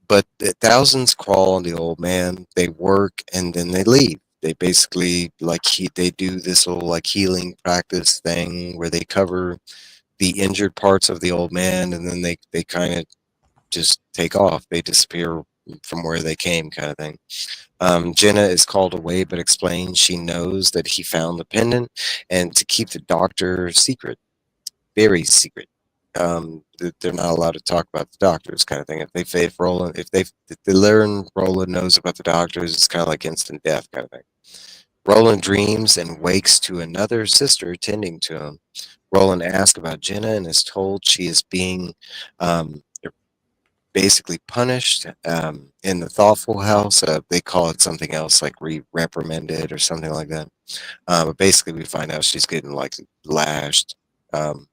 but the thousands crawl on the old man. They work and then they leave. They basically they do this little like healing practice thing where they cover the injured parts of the old man, and then they kind of just take off. They disappear from where they came, kind of thing. Jenna is called away, but explains she knows that he found the pendant, and to keep the doctor secret, very secret. They're not allowed to talk about the doctors, kind of thing. If they learn Roland knows about the doctors, it's kind of like instant death, kind of thing. Roland dreams and wakes to another sister tending to him. Roland asks about Jenna and is told she is being um, basically punished in the thoughtful house. They call it something else, like reprimanded or something like that. But basically, we find out she's getting like lashed. Um,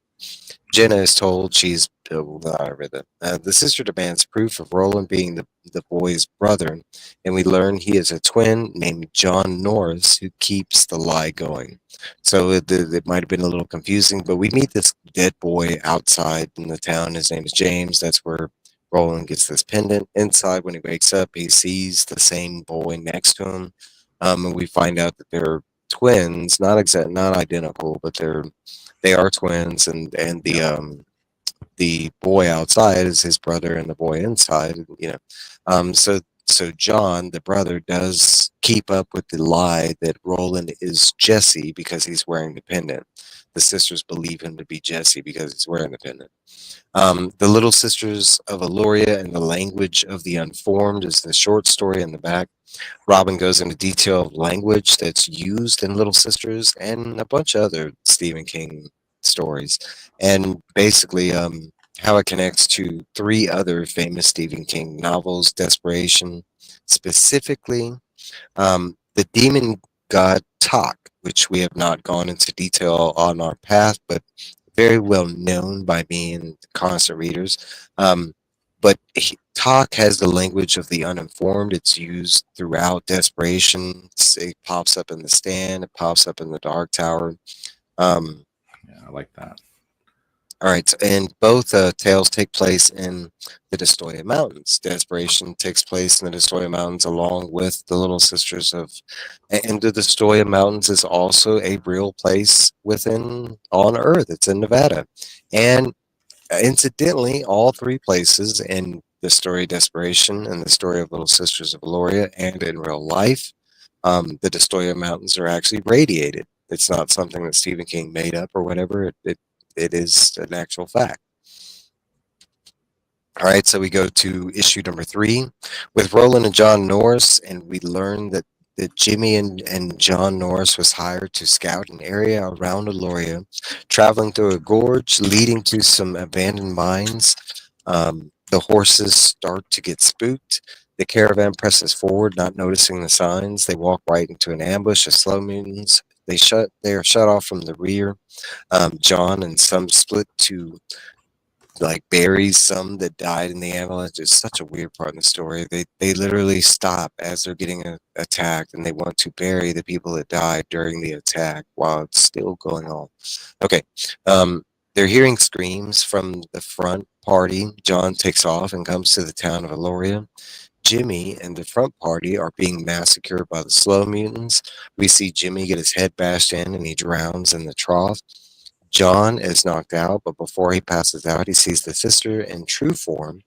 Jenna is told she's I read that. The sister demands proof of Roland being the boy's brother, and we learn he is a twin named John Norris who keeps the lie going. So it might have been a little confusing, but we meet this dead boy outside in the town. His name is James. That's where Roland gets this pendant. Inside, when he wakes up, he sees the same boy next to him, and we find out that they're twins, not identical, but they are twins, and Yep. the boy outside is his brother, and the boy inside, so John, the brother, does keep up with the lie that Roland is Jesse because he's wearing the pendant. The sisters believe him to be Jesse because he's wearing the pendant. The Little Sisters of Eluria and the Language of the Unformed is the short story in the back. Robin goes into detail of language that's used in Little Sisters and a bunch of other Stephen King stories, and basically how it connects to three other famous Stephen King novels, Desperation, specifically the demon god Tok, which we have not gone into detail on our path, but very well known by me and constant readers. Um, Tok has the language of the uninformed. It's used throughout Desperation. It pops up in the Stand. It pops up in the Dark Tower. Um, Yeah, I like that. all right, and both tales take place in the Destoya Mountains. Desperation takes place in the Destoya Mountains along with the Little Sisters of, and the Destoya Mountains is also a real place within on Earth. It's in Nevada, and incidentally, all three places in the story Desperation and the story of Little Sisters of Eluria and in real life, the Destoya Mountains are actually radiated. It's not something that Stephen King made up or whatever. It is an actual fact. All right, so we go to issue number 3 with Roland and John Norris, and we learn that Jimmy and John Norris was hired to scout an area around Eluria, traveling through a gorge leading to some abandoned mines. The horses start to get spooked. The caravan presses forward, not noticing the signs. They walk right into an ambush of slow mutants. They are shut off from the rear. John and some split to like buries some that died in the avalanche. It's such a weird part in the story. They literally stop as they're getting attacked, and they want to bury the people that died during the attack while it's still going on. Okay, they're hearing screams from the front party. John takes off and comes to the town of Eluria. Jimmy and the front party are being massacred by the slow mutants. We see Jimmy get his head bashed in and he drowns in the trough. John is knocked out, but before he passes out, he sees the sister in true form,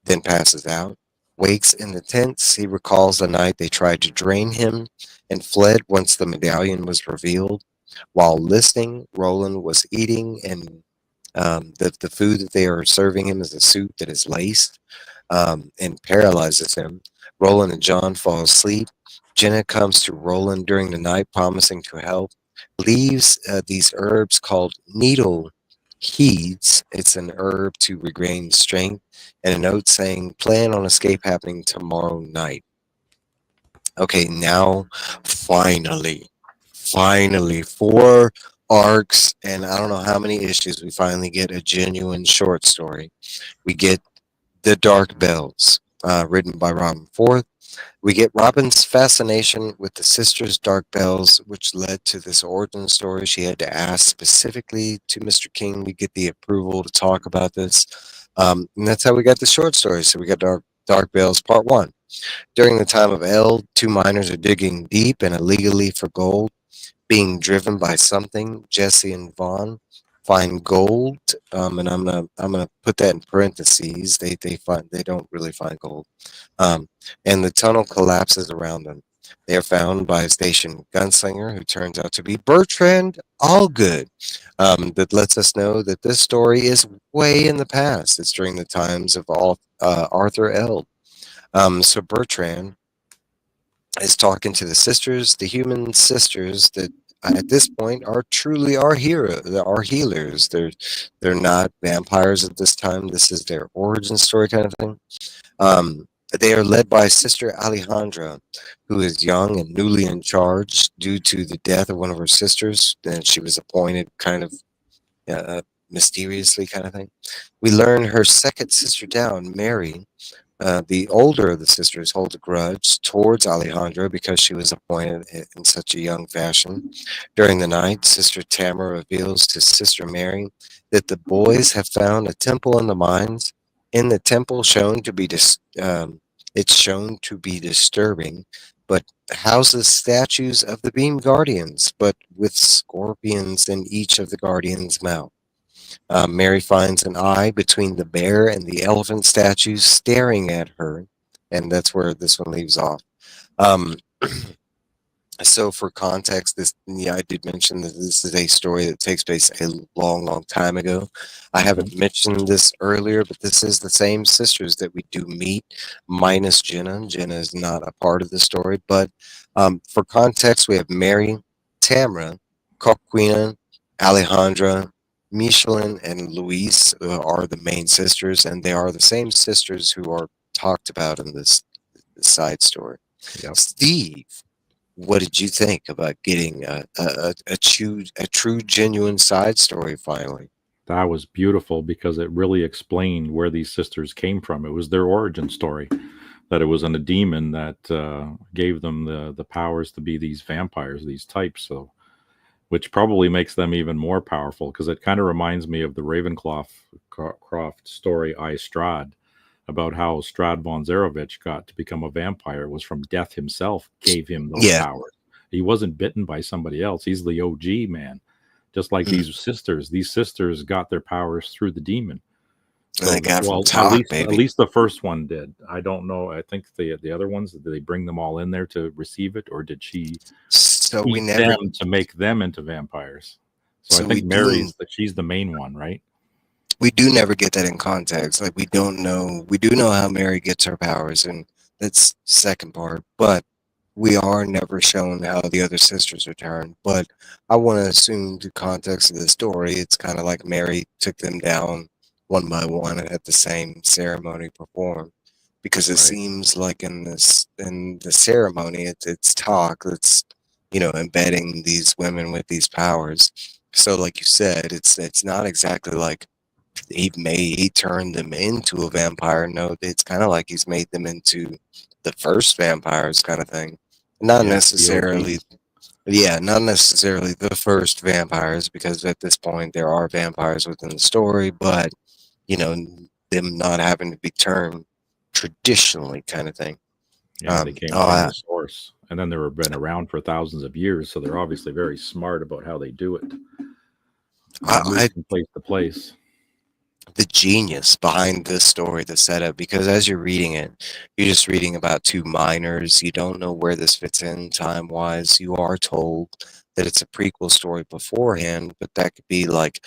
then passes out. Wakes in the tents. He recalls the night they tried to drain him and fled once the medallion was revealed. While listening, Roland was eating, and the food that they are serving him is a soup that is laced and paralyzes him. Roland and John fall asleep. Jenna comes to Roland during the night, promising to help. Leaves these herbs called needle heeds. It's an herb to regain strength, and a note saying, "Plan on escape happening tomorrow night." Okay, now finally, 4 arcs, and I don't know how many issues. We finally get a genuine short story. We get The Dark Bells, written by Robin Forth. We get Robin's fascination with the sisters' dark bells, which led to this origin story. She had to ask specifically to Mr. King. We get the approval to talk about this. And that's how we got the short story. So we got Dark Bells Part 1. During the time of Eld, 2 miners are digging deep and illegally for gold. Being driven by something, Jesse and Vaughn find gold, and I'm gonna put that in parentheses. They don't really find gold, um, and the tunnel collapses around them. They are found by a station gunslinger who turns out to be Bertrand Allgood. That lets us know that this story is way in the past. It's during the times of Arthur Eld. So Bertrand is talking to the sisters, the human sisters that at this point are truly our hero, our healers. They're not vampires at this time. This is their origin story kind of thing. Um, they are led by Sister Alejandra, who is young and newly in charge due to the death of one of her sisters. And she was appointed kind of mysteriously, kind of thing. We learn her second sister down, Mary, the older of the sisters, holds a grudge towards Alejandra because she was appointed in such a young fashion. During the night, Sister Tamara reveals to Sister Mary that the boys have found a temple in the mines. In the temple, it's shown to be disturbing. but houses statues of the Beam Guardians, but with scorpions in each of the Guardians' mouth. Mary finds an eye between the bear and the elephant statues staring at her, and that's where this one leaves off. Um, So for context, this yeah, I did mention that this is a story that takes place a long, long time ago. I Hmm. haven't mentioned this earlier, but this is the same sisters that we do meet, minus Jenna. Jenna is not a part of the story, but for context, we have Mary, Tamara, Coquina, Alejandra, Michelin, and Luis are the main sisters, and they are the same sisters who are talked about in this side story. Yep. Steve, what did you think about getting a true, genuine side story finally? That was beautiful because it really explained where these sisters came from. It was their origin story, that it was a demon that gave them the powers to be these vampires, these types. So, which probably makes them even more powerful because it kind of reminds me of the Ravenclaw Croft story, I Strad, about how Strad von Zarovich got to become a vampire. It was from death himself gave him those Yeah, powers. He wasn't bitten by somebody else. He's the OG man. Just like mm, these sisters got their powers through the demon. I So, got from well, talk, at baby. least the first one did. I don't know. I think the other ones, did they bring them all in there to receive it, or did she So we eat never, them to make them into vampires? So I so think Mary's that she's the main one, right? we do never get that in context. Like we don't know. We do know how Mary gets her powers, and that's second part. But we are never shown how the other sisters return. But I want to assume the context of the story, it's kind of like Mary took them down one by one and had the same ceremony performed. Because it Right. seems like in the ceremony, it's talk that's embedding these women with these powers. So, like you said, it's not exactly like he turned them into a vampire. No, it's kind of like he's made them into the first vampires kind of thing. Not Yeah, the necessarily, OGs. yeah, not necessarily the first vampires, because at this point there are vampires within the story, but you know, them not having to be turned traditionally kind of thing. Yeah, they came Oh, from the source, and then they were been around for thousands of years, so they're obviously very smart about how they do it. They move I from place to place. the genius behind this story, the setup, because as you're reading it, you're just reading about two miners. You don't know where this fits in time wise. You are told that it's a prequel story beforehand, but that could be like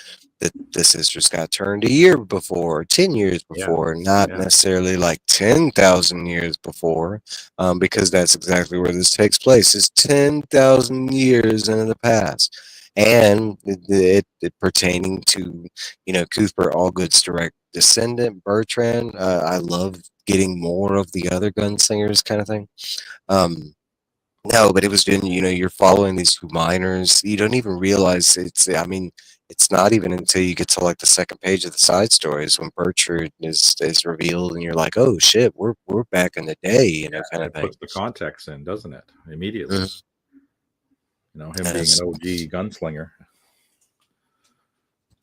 the sisters got turned a year before, 10 years Yeah, before, not yeah, necessarily like 10,000 years before, because that's exactly where this takes place. It's 10,000 years into the past. And it pertaining to Cuthbert Allgood's direct descendant, Bertrand. I love getting more of the other gunslingers kind of thing. Um, no, but it was been, you're following these two miners. You don't even realize I mean, it's not even until you get to like the second page of the side stories when Bertrand is revealed and you're like, oh shit, we're back in the day, kind and of it thing. puts the context in, doesn't it? Immediately, Mhm. him And being an it's OG gunslinger.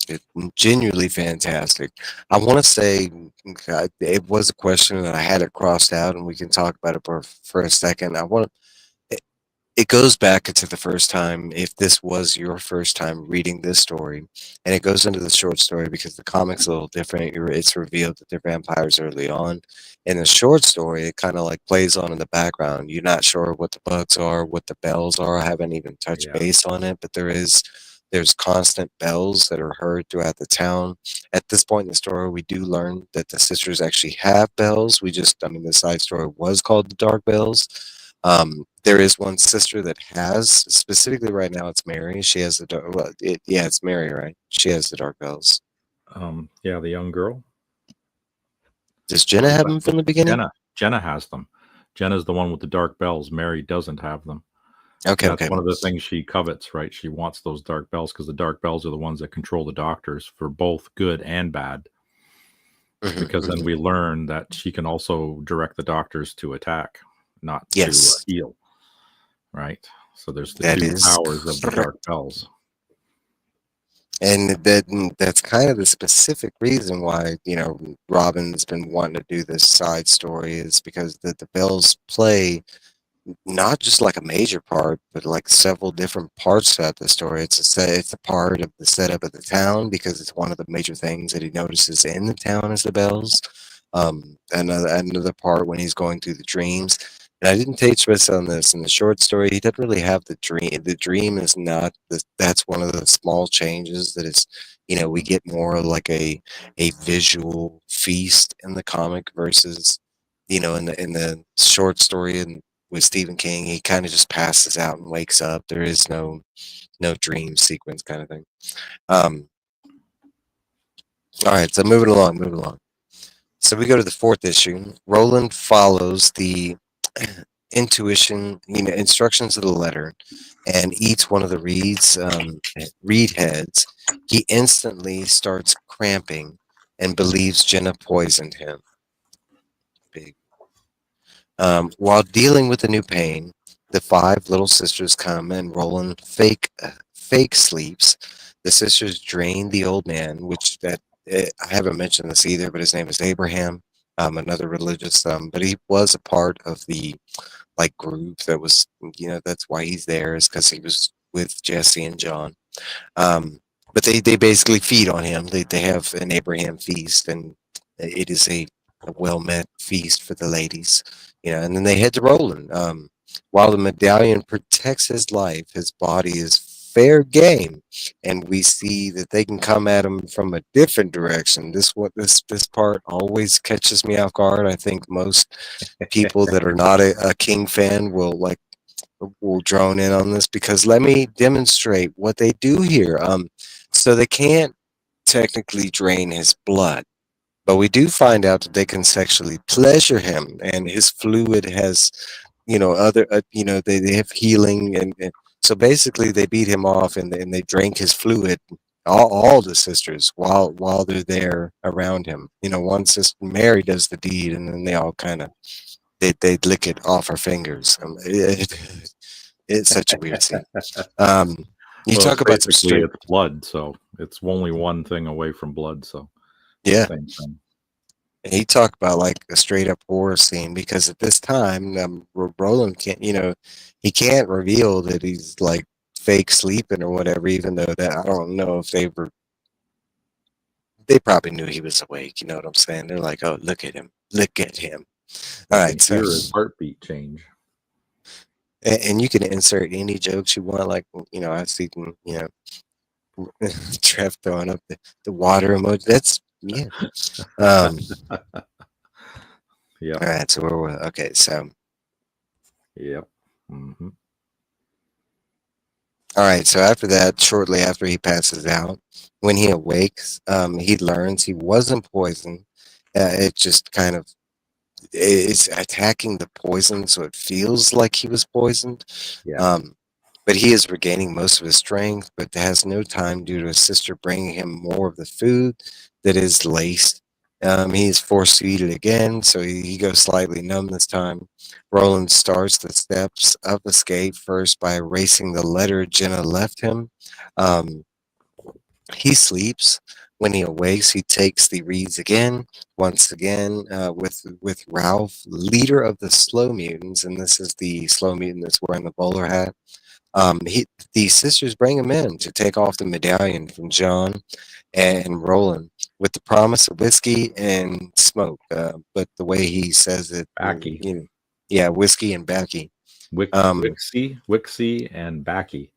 It genuinely fantastic. I want to say it was a question that I had it crossed out, and we can talk about it for a second. It, it goes back into the first time, if this was your first time reading this story, and it goes into the short story because the comic's a little different. It's revealed that they're vampires early on. In the short story, it kind of like plays on in the background. You're not sure what the bugs are, what the bells are. I haven't even touched Yeah, base on it, but there's constant bells that are heard throughout the town. At this point in the story, we do learn that the sisters actually have bells. I mean, the side story was called the Dark Bells. There is one sister that has, specifically right now, it's Mary. She has the dark, well, yeah, it's Mary, right? She has the Dark Bells. yeah, the young girl. Does Jenna have them from the beginning? Jenna has them. Jenna's the one with the dark bells. Mary doesn't have them. Okay, And that's okay. one of the things she covets, right? She wants those dark bells because the dark bells are the ones that control the doctors for both good and bad. Hmm, Because then hmm. we learn that she can also direct the doctors to attack, not to Yes, heal, right? So there's the that two is powers of the correct. dark bells. And that's kind of the specific reason why, Robin's been wanting to do this side story is because the bells play not just like a major part, but like several different parts throughout the story. It's a part of the setup of the town because it's one of the major things that he notices in the town is the bells. Another part when he's going through the dreams. And I didn't take stress on this in the short story. He doesn't really have the dream. The dream is not the, that's one of the small changes that is, we get more of like a visual feast in the comic versus, in the short story and with Stephen King, he kind of just passes out and wakes up. There is no dream sequence kind of thing. Um, all right, so moving along. So we go to the fourth issue. Roland follows the intuition, instructions of the letter, and eats one of the reed heads. He instantly starts cramping and believes Jenna poisoned him. Big. While dealing with the new pain, the five little sisters come and Roland fake sleeps. The sisters drain the old man, which that I haven't mentioned this either, but his name is Abraham, another religious, but he was a part of the like group that was, that's why he's there is because he was with Jesse and John. Um, but they basically feed on him. They have an Abraham feast, and it is a well met feast for the ladies. And then they head to Roland. While the medallion protects his life, his body is fair game, and we see that they can come at him from a different direction. This part always catches me off guard. I think most people that are not a King fan will drone in on this because let me demonstrate what they do here. So they can't technically drain his blood, but we do find out that they can sexually pleasure him, and his fluid has, other, they have healing, and so basically they beat him off and they drank his fluid. All the sisters while they're there around him. One sister Mary does the deed, and then they all kind of they lick it off her fingers. It's such a weird scene. Um, you Well, talk about some basically straight, it's blood, so it's only one thing away from blood, so yeah. same thing. And you talk about like a straight up horror scene because at this time, Roland can't, he can't reveal that he's like fake sleeping or whatever. Even though that I don't know if they probably knew he was awake. You know what I'm saying? They're like, oh, look at him, look at him. All You can right, so hear his heartbeat change. and you can insert any jokes you want. Like I've seen Trev throwing up the water emoji. That's yeah. Um, Yep. all right, so okay, so Yep. Hmm. all right, so after that, shortly after he passes out, when he awakes, he learns he wasn't poisoned. It just kind of it's attacking the poison, so it feels like he was poisoned. Yeah. Um, but he is regaining most of his strength, but has no time due to his sister bringing him more of the food that is laced. He is forced to eat it again, so he goes slightly numb this time. Roland starts the steps of escape first by erasing the letter Jenna left him. Um, he sleeps. When he awakes, he takes the reeds again, once again, with Ralph, leader of the Slow Mutants, and this is the Slow Mutant that's wearing the bowler hat. The sisters bring him in to take off the medallion from John and Roland with the promise of whiskey and smoke. But the way he says it, Backy. yeah, whiskey and backy. Um, Wixie, and Backy.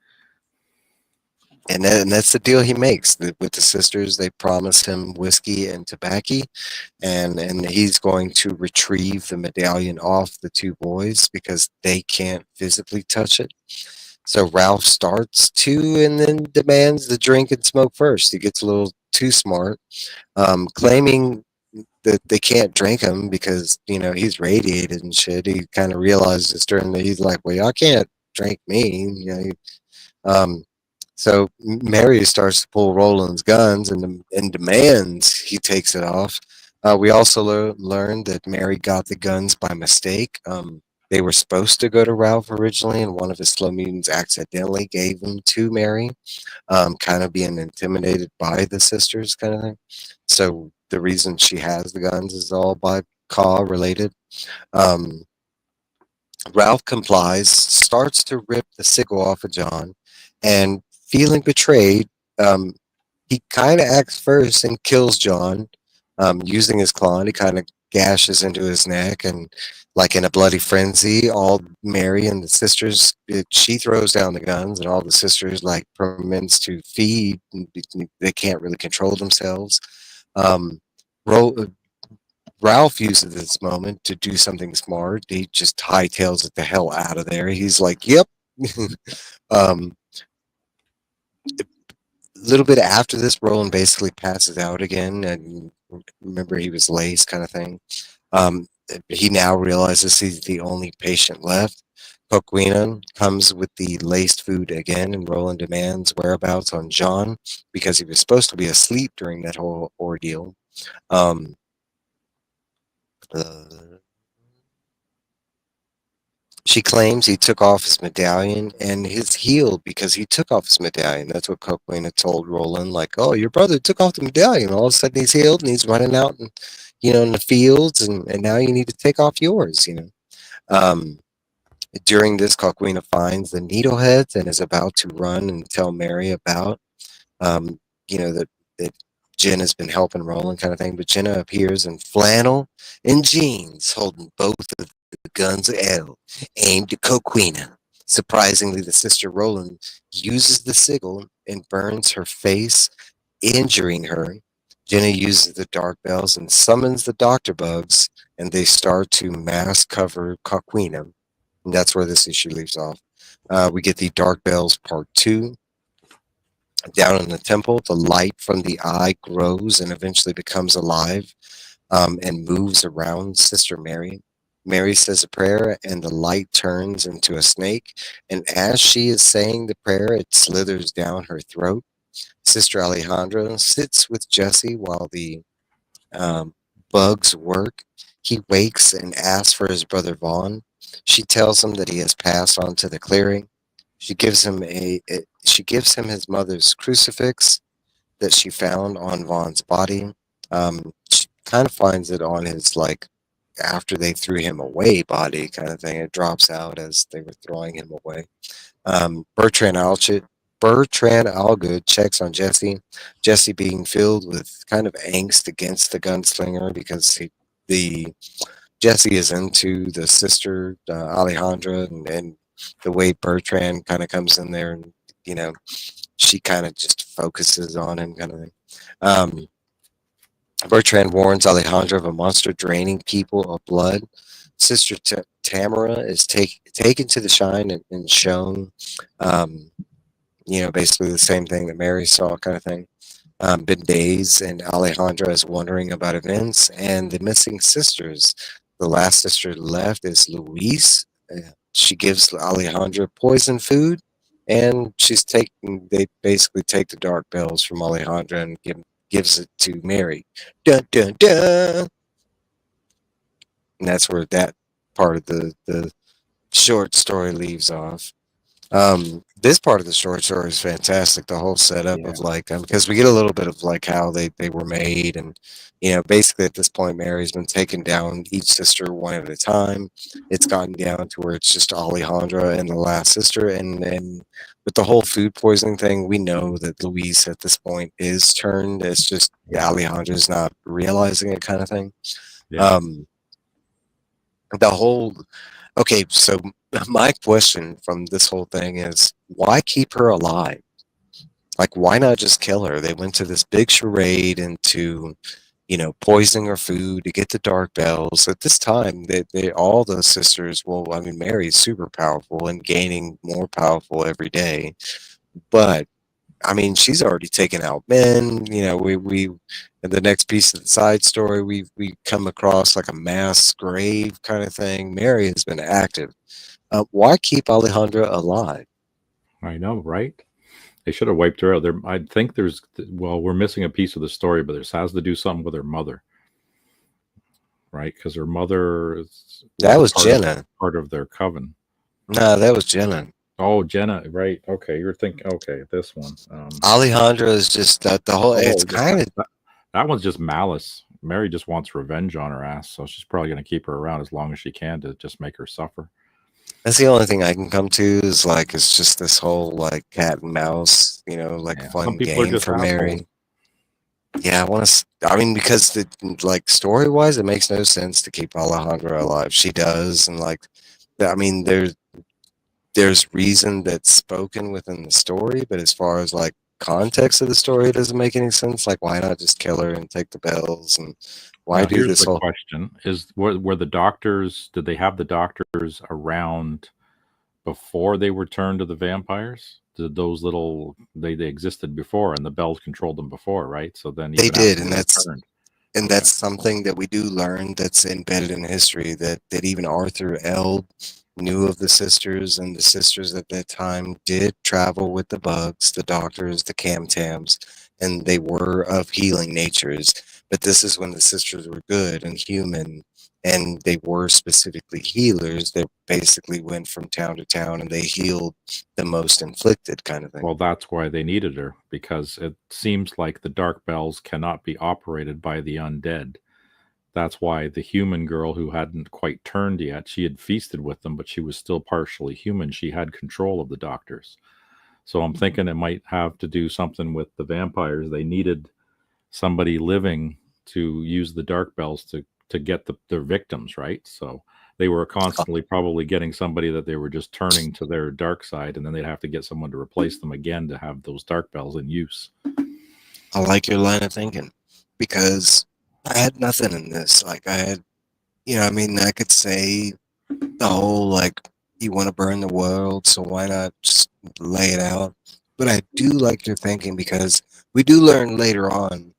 and that's the deal he makes with the sisters. They promise him whiskey and tobacco, and he's going to retrieve the medallion off the two boys because they can't physically touch it. So Ralph starts to and then demands the drink and smoke first. He gets a little too smart, claiming that they can't drink him because he's radiated and shit. He kind of realizes during he's like, well, y'all can't drink me. Um, so Mary starts to pull Roland's guns and demands he takes it off. We also learned that Mary got the guns by mistake. They were supposed to go to Ralph originally, and one of his slow mutants accidentally gave them to Mary, kind of being intimidated by the sisters, kind of thing. So the reason she has the guns is all by Caw related. Um, Ralph complies, starts to rip the sickle off of John, and feeling betrayed, um, he kind of acts first and kills John using his claw. And he kind of gashes into his neck, and like in a bloody frenzy, all Mary and the sisters, she throws down the guns, and all the sisters like commence to feed. And they can't really control themselves. Um, Ro- Ralph uses this moment to do something smart. He just hightails it the hell out of there. He's like, "Yep." um, a little bit after this, Roland basically passes out again, and remember he was laced, kind of thing. Um, he now realizes he's the only patient left. Coquina comes with the laced food again, and Roland demands whereabouts on John because he was supposed to be asleep during that whole ordeal. Um, uh, She claims he took off his medallion and is healed because he took off his medallion. That's what Coquina told Roland, like, "Oh, your brother took off the medallion. All of a sudden he's healed and he's running out and in the fields, and now you need to take off yours." Um, During this, Coquina finds the needleheads and is about to run and tell Mary about um, that Jen has been helping Roland, kind of thing. But Jenna appears in flannel and jeans, holding both of the guns of L aimed at Coquina. Surprisingly, the sister Roland uses the sickle and burns her face, injuring her. Jenna uses the dark bells and summons the doctor bugs, and they start to mass cover Coquina. And that's where this issue leaves off. We get the Dark Bells Part 2. Down in the temple, the light from the eye grows and eventually becomes alive and moves around Sister Mary. Mary says a prayer, and the light turns into a snake. And as she is saying the prayer, it slithers down her throat. Sister Alejandra sits with Jesse while the um, bugs work. He wakes and asks for his brother Vaughn. She tells him that he has passed on to the clearing. She gives him his mother's crucifix that she found on Vaughn's body. She kind of finds it on his like after they threw him away body, kind of thing. It drops out as they were throwing him away. Bertrand Allgood checks on Jesse. Jesse being filled with kind of angst against the gunslinger because the Jesse is into the sister Alejandra, and the way Bertrand kind of comes in there, and you know she kind of just focuses on him, kind of thing. Um, Bertrand warns Alejandra of a monster draining people of blood. Sister Tamara is taken to the shrine and shown, um, basically the same thing that Mary saw, kind of thing. Been days, and Alejandra is wondering about events and the missing sisters. The last sister left is Louise. She gives Alejandra poison food, and they basically take the dark bells from Alejandra and gives it to Mary. Dun dun dun. And that's where that part of the short story leaves off. This part of the short story is fantastic. The whole setup Yeah. of like, because we get a little bit of like how they were made, and basically at this point, Mary's been taken down each sister one at a time. It's gotten down to where it's just Alejandra and the last sister, and with the whole food poisoning thing, we know that Louise at this point is turned. It's just Yeah. Alejandra's not realizing it, kind of thing. Yeah. Um, the whole Okay, so my question from this whole thing is why keep her alive? Like, why not just kill her? They went to this big charade into, poisoning her food to get the dark bells. At this time, they all the sisters, well, I mean, Mary's super powerful and gaining more powerful every day. But I mean, she's already taken out men. We in the next piece of the side story, we come across like a mass grave kind of thing. Mary has been active. Why keep Alejandra alive? I know, right? They should have wiped her out. There, I think well, we're missing a piece of the story, but this has to do something with her mother, right? Because her mother That was was Jenna. part of their coven. No, that was Jenna. Oh, Jenna, right? Okay, you're thinking. Okay, this one. Alejandra is just the whole. It's Oh, kind of that one's just malice. Mary just wants revenge on her ass, so she's probably going to keep her around as long as she can to just make her suffer. That's the only thing I can come to is like it's just this whole like cat and mouse, like Yeah, some fun people are game just for assholes. Mary. Yeah, I want to. I mean, because like story wise, it makes no sense to keep Alejandra alive. She does, and like, I mean, there's reason that's spoken within the story, but as far as like context of the story, it doesn't make any sense. Like, why not just kill her and take the bells, and why Now, do here's this the whole? question: Is were the doctors? Did they have the doctors around before they were turned to the vampires? Did those little they existed before, and the bells controlled them before, right? So then They even after did, they and were that's turned, and okay. that's something that we do learn that's embedded in history that even Arthur Eld knew of the sisters, and the sisters at that time did travel with the bugs, the doctors, the camtams, and they were of healing natures. But this is when the sisters were good and human, and they were specifically healers that basically went from town to town and they healed the most inflicted kind of thing. Well, that's why they needed her, because it seems like the dark bells cannot be operated by the undead. That's why the human girl who hadn't quite turned yet, she had feasted with them, but she was still partially human. She had control of the doctors. So I'm thinking it might have to do something with the vampires. They needed somebody living to use the dark bells to get their victims, right? So they were constantly probably getting somebody that they were just turning to their dark side, and then they'd have to get someone to replace them again to have those dark bells in use. I like your line of thinking because I had nothing in this. Like I had, I mean, I could say the whole like you want to burn the world, so why not just lay it out? But I do like your thinking because we do learn later on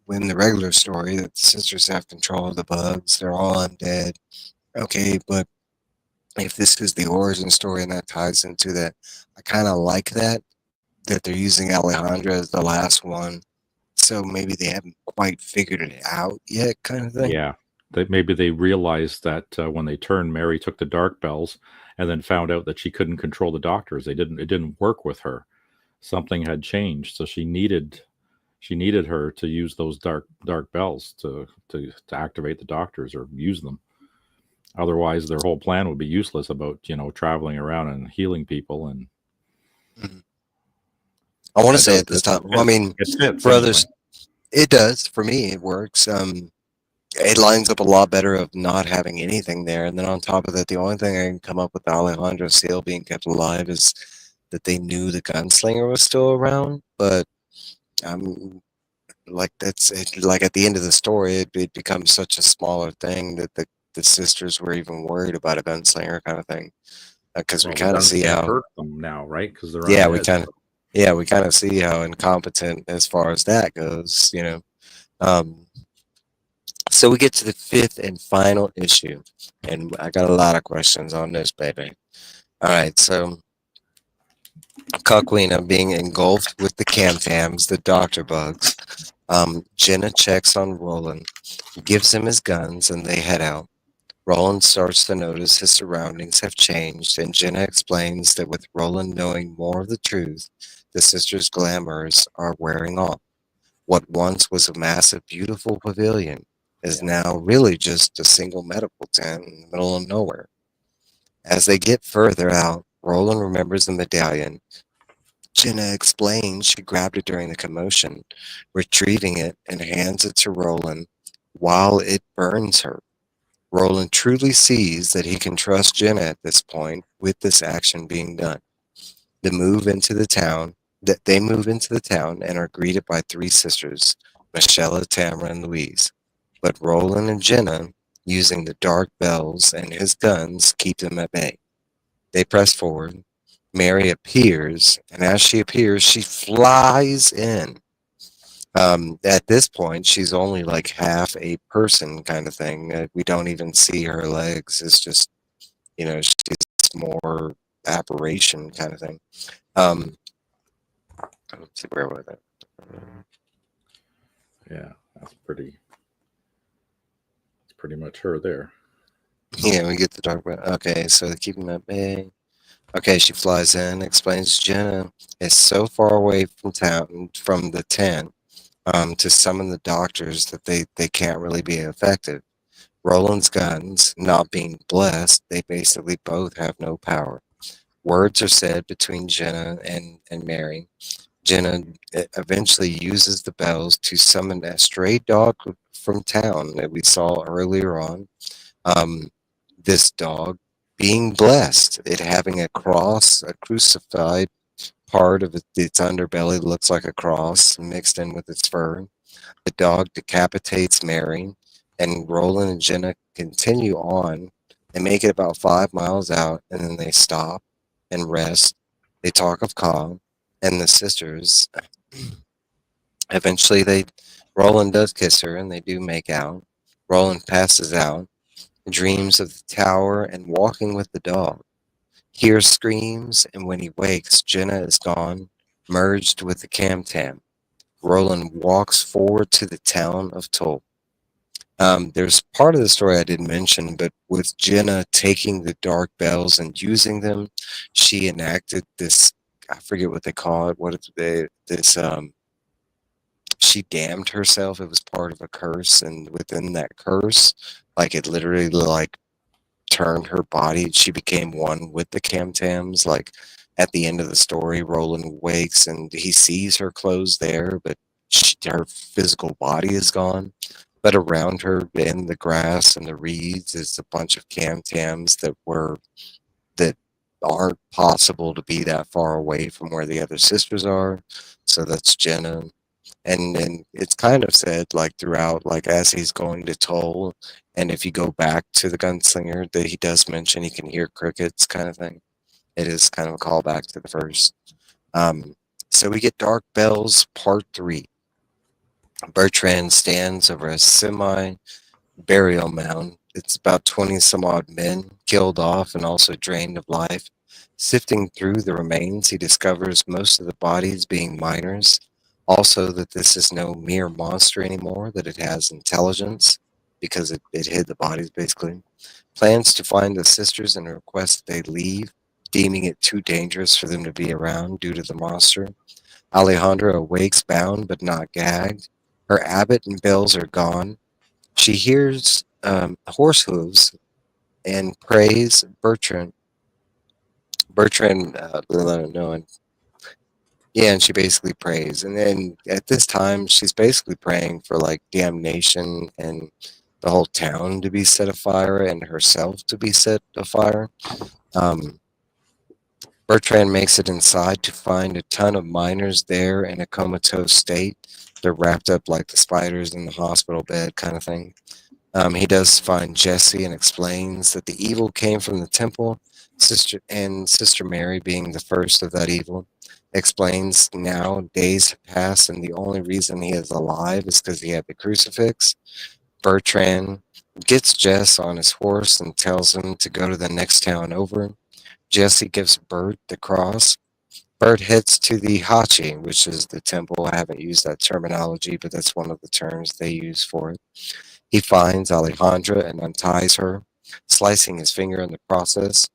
in the regular story that the sisters have control of the bugs. They're all undead. Okay, but if this is the origin story and that ties into that, I kind of like that they're using Alejandra as the last one. So maybe they haven't quite figured it out yet, kind of thing. Yeah, that maybe they realized that when they turned, Mary took the dark bells, and then found out that she couldn't control the doctors. They didn't. It didn't work with her. Something had changed, so she needed her to use those dark bells to activate the doctors or use them. Otherwise, their whole plan would be useless about traveling around and healing people. And Mhm. I want to it say does at this it, time, it, I mean, it fits for anyway. others, it does. For me, it works. It lines up a lot better of not having anything there. And then on top of that, the only thing I can come up with Alejandro Seal being kept alive is that they knew the gunslinger was still around. But um, like that's it, like at the end of the story, it becomes such a smaller thing that the sisters were even worried about a gunslinger kind of thing. Because we Well, the kind of guns see can't how, hurt them now, right? Because they're yeah, we undead. kind of, yeah, we kind of see how incompetent as far as that goes. Um, So we get to the fifth and final issue, and I got a lot of questions on this, baby. All right, so Coquina being engulfed with the camtams, the doctor bugs. Jenna checks on Roland, gives him his guns, and they head out. Roland starts to notice his surroundings have changed, and Jenna explains that with Roland knowing more of the truth, the sisters' glamours are wearing off. What once was a massive, beautiful pavilion is Yeah. now really just a single medical tent in the middle of nowhere. As they get further out, Roland remembers the medallion. Jenna explains she grabbed it during the commotion, retrieving it and hands it to Roland while it burns her. Roland truly sees that he can trust Jenna at this point with this action being done. The move into the town that they move into the town and are greeted by three sisters, Michelle, Tamara, and Louise. But Roland and Jenna, using the dark bells and his guns, keep them at bay. They press forward. Mary appears, and as she appears, she flies in. At this point, she's only like half a person kind of thing. We don't even see her legs. It's just, she's more apparition kind of thing. Um, let's see, where was it? Yeah, that's pretty much her there. Yeah, we get to talk about. Okay, so they keep him at bay. Okay, she flies in, explains Jenna is so far away from town, from the tent, to summon the doctors that they can't really be effective. Roland's guns not being blessed, they basically both have no power. Words are said between Jenna and Mary. Jenna eventually uses the bells to summon a stray dog from town that we saw earlier on. Um, this dog being blessed, it having a cross, a crucified part of its underbelly looks like a cross mixed in with its fur. The dog decapitates Mary, and Roland and Jenna continue on. They make it about 5 miles out, and then they stop and rest. They talk of calm, and the sisters eventually they Roland does kiss her, and they do make out. Roland passes out, dreams of the tower and walking with the dog. Hears screams, and when he wakes, Jenna is gone, merged with the Camtam. Roland walks forward to the town of Tol. There's part of the story I didn't mention, but with Jenna taking the dark bells and using them, she enacted this. I forget what they call it. What it's this. She damned herself. It was part of a curse, and within that curse, like it literally like turned her body. She became one with the Camtams. Like at the end of the story, Roland wakes and he sees her clothes there, but her physical body is gone. But around her in the grass and the reeds is a bunch of Camtams that aren't possible to be that far away from where the other sisters are. So that's Jenna. And then it's kind of said like throughout, like as he's going to toll, and if you go back to the gunslinger, that he does mention he can hear crickets, kind of thing. It is kind of a callback to the first. Um, so we get Dark Bells Part 3. Bertrand stands over a semi burial mound. It's about 20 some odd men killed off and also drained of life. Sifting through the remains, he discovers most of the bodies being miners. Also, that this is no mere monster anymore, that it has intelligence because it hid the bodies basically. Plans to find the sisters and requests that they leave, deeming it too dangerous for them to be around due to the monster. Alejandra awakes bound but not gagged. Her abbot and bells are gone. She hears horse hooves and prays Bertrand. Bertrand, no, and yeah, and she basically prays. And then at this time, she's basically praying for like damnation and the whole town to be set afire and herself to be set afire. Um, Bertrand makes it inside to find a ton of miners there in a comatose state. They're wrapped up like the spiders in the hospital bed, kind of thing. He does find Jesse and explains that the evil came from the temple, Sister Mary being the first of that evil. Explains now days have passed and the only reason he is alive is because he had the crucifix. Bertrand gets Jess on his horse and tells him to go to the next town over. Jesse gives Bert the cross. Bert heads to the Hachi, which is the temple. I haven't used that terminology, but that's one of the terms they use for it. He finds Alejandra and unties her, slicing his finger in the process.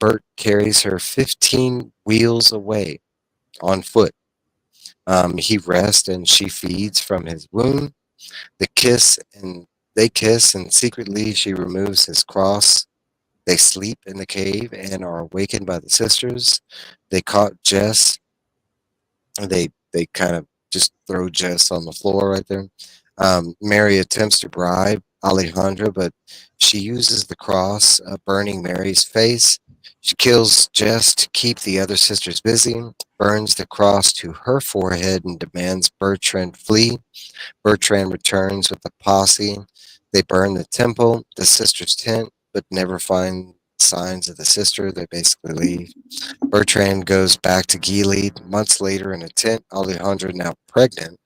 Bert carries her 15 wheels away on foot. He rests and she feeds from his wound. The kiss and they kiss and secretly she removes his cross. They sleep in the cave and are awakened by the sisters. They caught Jess. They kind of just throw Jess on the floor right there. Mary attempts to bribe Alejandra, but she uses the cross, burning Mary's face. She kills Jess to keep the other sisters busy, burns the cross to her forehead, and demands Bertrand flee. Bertrand returns with the posse. They burn the temple, the sisters' tent, but never find signs of the sister. They basically leave. Bertrand goes back to Gilead. Months later, in a tent, Alejandra, now pregnant,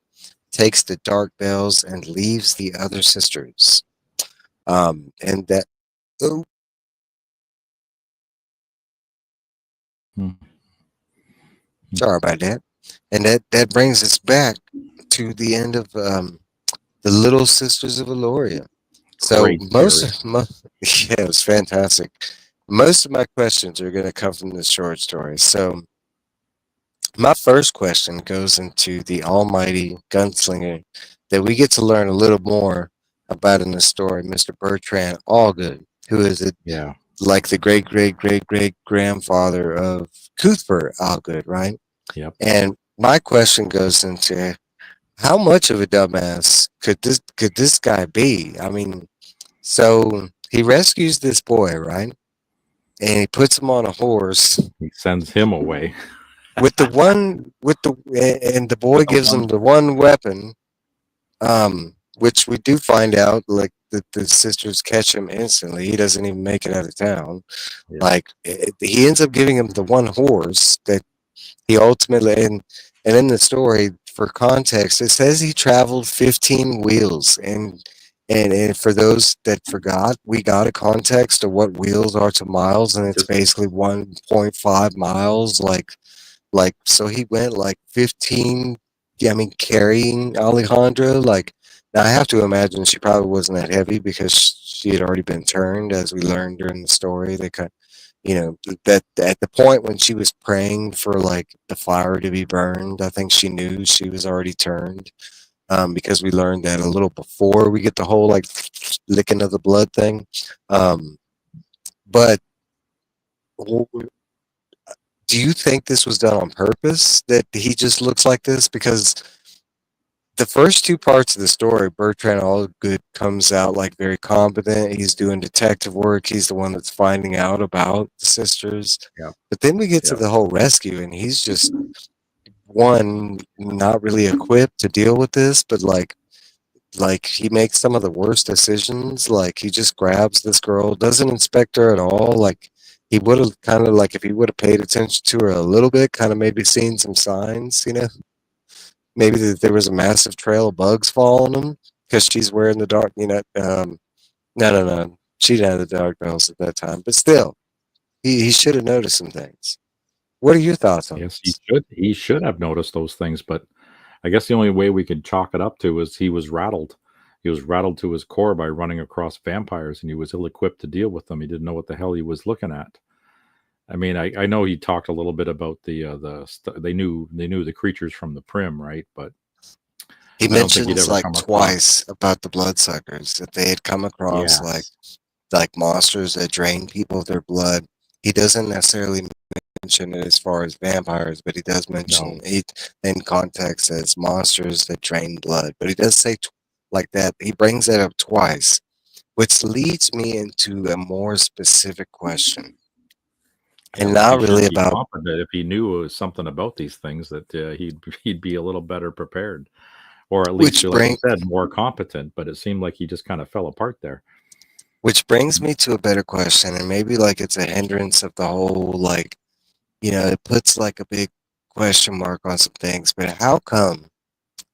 takes the dark bells and leaves the other sisters. And that, oh, Hmm. sorry about that. And that brings us back to the end of the Little Sisters of Eluria. So Great series. yeah, it was fantastic. Most of my questions are going to come from this short story. So my first question goes into the almighty gunslinger that we get to learn a little more about in the story, Mr. Bertrand Allgood, who is it Yeah. like the great great great great grandfather of Cuthbert Allgood, right? Yep. And my question goes into how much of a dumbass could this guy be? I mean, so he rescues this boy, right? And he puts him on a horse He sends him away. with the one with the and the boy The gives one. him the one weapon, which we do find out like that the sisters catch him instantly. He doesn't even make it out of town. Yeah. Like he ends up giving him the one horse that he ultimately and in the story for context it says he traveled 15 wheels and for those that forgot we got a context of what wheels are to miles and it's basically Distance. 1.5 miles like so he went like 15, yeah, I mean carrying Alejandra like now I have to imagine she probably wasn't that heavy because she had already been turned as we learned during the story they kind you know that at the point when she was praying for like the fire to be burned I think she knew she was already turned because we learned that a little before we get the whole like licking of the blood thing but do you think this was done on purpose that he just looks like this because the first two parts of the story, Bertrand Allgood comes out like very competent. He's doing detective work. He's the one that's finding out about the sisters. Yep. But then we get to Yep. the whole rescue, and he's just one not really equipped to deal with this. But like he makes some of the worst decisions. Like he just grabs this girl, doesn't inspect her at all. Like he would have kind of like if he would have paid attention to her a little bit, kind of maybe seen some signs, maybe that there was a massive trail of bugs following him because she's wearing the dark, no, no, no. She didn't have the dark bells at that time, but still, he should have noticed some things. What are your thoughts on Yes, he this? should. He should have noticed those things, but I guess the only way we could chalk it up to is he was rattled. He was rattled to his core by running across vampires, and he was ill-equipped to deal with them. He didn't know what the hell he was looking at. I mean, I know he talked a little bit about they knew the creatures from the Prim, right? But He I don't think he'd mentions ever like come across. twice about the bloodsuckers that they had come across Yes. like monsters that drain people of their blood. He doesn't necessarily mention it as far as vampires, but he does No. mention it in context as monsters that drain blood. But he does say like that. He brings that up twice, which leads me into a more specific question, Yeah, and like he not should really be about competent if he knew something about these things. That he'd be a little better prepared, or at least, which like you bring said, more competent. But it seemed like he just kind of fell apart there. which brings me to a better question, and maybe like it's a hindrance of the whole like it puts like a big question mark on some things. But how come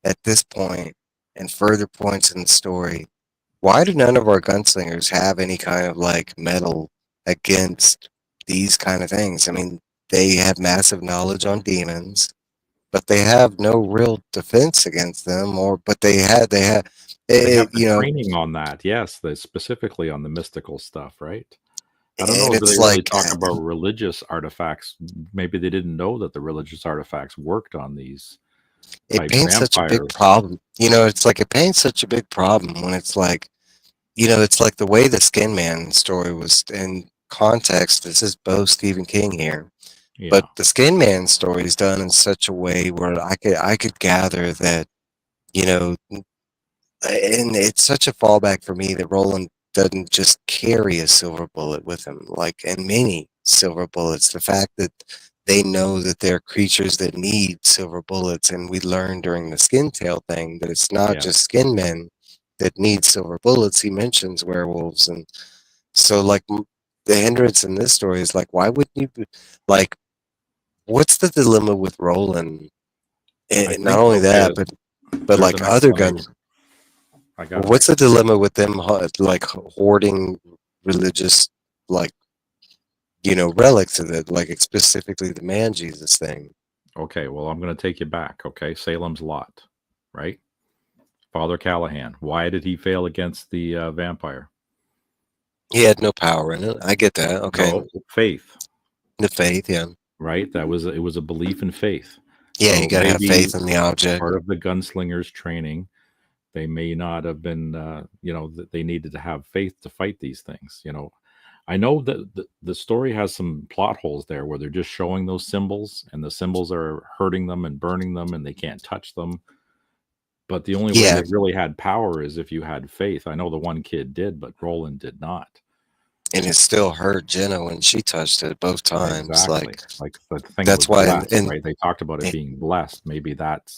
at this point and further points in the story, why do none of our gunslingers have any kind of like metal against these kind of things? I mean, they have massive knowledge on demons, but they have no real defense against them. Or, but they had, They have the you know, training on that, yes, specifically on the mystical stuff, right? I don't and know. Do they it's really like talk about religious artifacts? Maybe they didn't know that the religious artifacts worked on these it type paints such a big vampires. problem. It's like it paints such a big problem when it's like, it's like the way the Skin Man story was in context. This is both Stephen King here. But Yeah, the Skin Man story is done in such a way where I could gather that, you know, and it's such a fallback for me that Roland doesn't just carry a silver bullet with him, like and many silver bullets. The fact that they know that they're creatures that need silver bullets, and we learned during the Skin Tail thing that it's not yeah. just skin men that need silver bullets. He mentions werewolves, and so like the hindrance in this story is like, why wouldn't you like? What's the dilemma with Roland? I And not think only okay. that, but There's like an other gun. explanation. I got an What's the explanation. dilemma with them like hoarding religious like relics of it, like specifically the man Jesus thing? Okay, well, I'm going to take you back. Okay, Salem's Lot, right? Father Callahan. Why did he fail against the vampire? He had no power in it. I get that. Okay, No, faith, the faith, yeah, right? It was a belief in faith. yeah. You So gotta have maybe faith in the object. part of the gunslinger's training They may not have been, that they needed to have faith to fight these things. I know that the story has some plot holes there where they're just showing those symbols, and the symbols are hurting them and burning them, and they can't touch them. But the only way Yeah, they really had power is if you had faith. I know the one kid did, but Roland did not. and it still hurt Jenna when she touched it both times. Exactly. Like the thing That's was why, blessed, right? They talked about it being blessed. Maybe that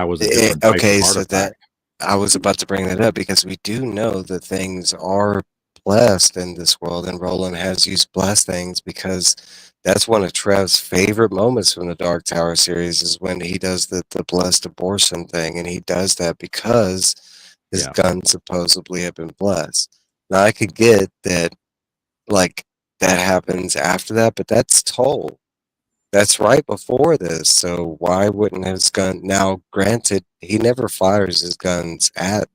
was a different type of okay, so that artifact. I was about to bring that up because we do know that things are blessed in this world, and Roland has used blessed things because that's one of Trev's favorite moments from the Dark Tower series is when he does the blessed abortion thing, and he does that because his Yeah. gun supposedly have been blessed. Now I could get that, like, that happens after that, but that's told. That's right before this, so why wouldn't his gun now granted, he never fires his guns at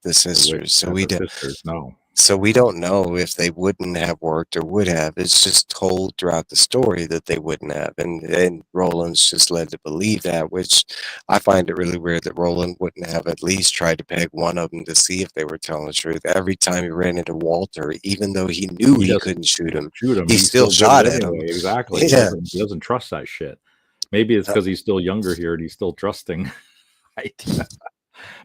the sisters, At the sisters, no. so we don't know if they wouldn't have worked or would have. It's just told throughout the story that they wouldn't have, and Roland's just led to believe that, which I find it really weird that Roland wouldn't have at least tried to peg one of them to see if they were telling the truth. Every time he ran into Walter, even though he knew He he doesn't couldn't shoot him, shoot him. he He still still did it shot at him. anyway. Exactly. He Yeah. doesn't trust that shit. Maybe it's Uh, because he's still younger here and he's still trusting. Right.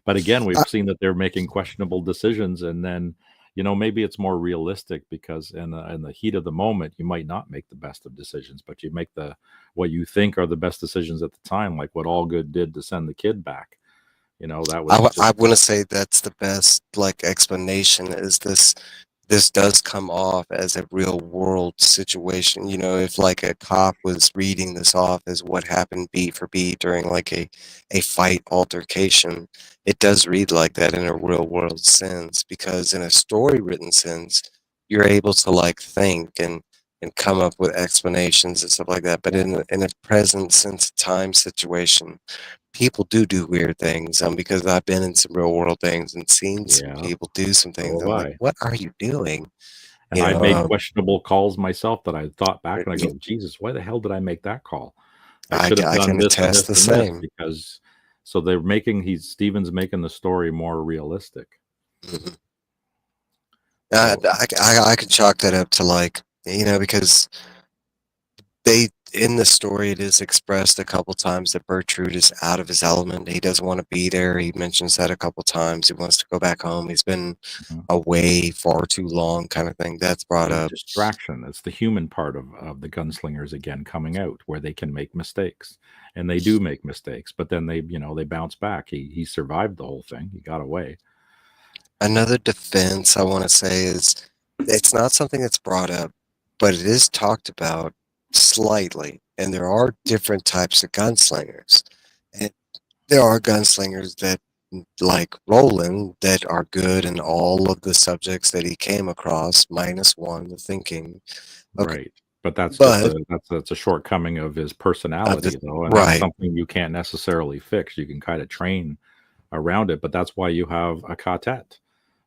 But again, we've seen that they're making questionable decisions, and then maybe it's more realistic because in the heat of the moment, you might not make the best of decisions, but you make the what you think are the best decisions at the time, like what Allgood did to send the kid back. That was I just want to say that's the best like explanation is this does come off as a real world situation. You know, if like a cop was reading this off as what happened beat for beat during like a fight altercation, it does read like that in a real world sense because in a story written sense, you're able to like think and come up with explanations and stuff like that. But in a present sense of time situation, people do weird things because I've been in some real world things and seen some yeah. people do some So things. have I'm like, I. what are you doing? And You I've know, made questionable calls myself that I thought back and I y- go, Jesus, why the hell did I make that call? I should have I done can this and attest this the and this same. because so they're making Steven's making the story more realistic. Mhm. So I can chalk that up to like, because they in the story it is expressed a couple times that Bertrude is out of his element. He doesn't want to be there. He mentions that a couple times. He wants to go back home. He's been mhm. away far too long, kind of thing. That's brought The up. distraction, it's the human part of the gunslingers again coming out where they can make mistakes. And they do make mistakes, but then they bounce back. He survived the whole thing. He got away. Another defense I want to say is it's not something that's brought up, but it is talked about slightly. And there are different types of gunslingers. And there are gunslingers that, like Roland, that are good in all of the subjects that he came across, minus one, the thinking. Okay, Right. But that's just but that's a shortcoming of his of the personality though, and that's right, something you can't necessarily fix. You can kind of train around it, but that's why you have a quartet.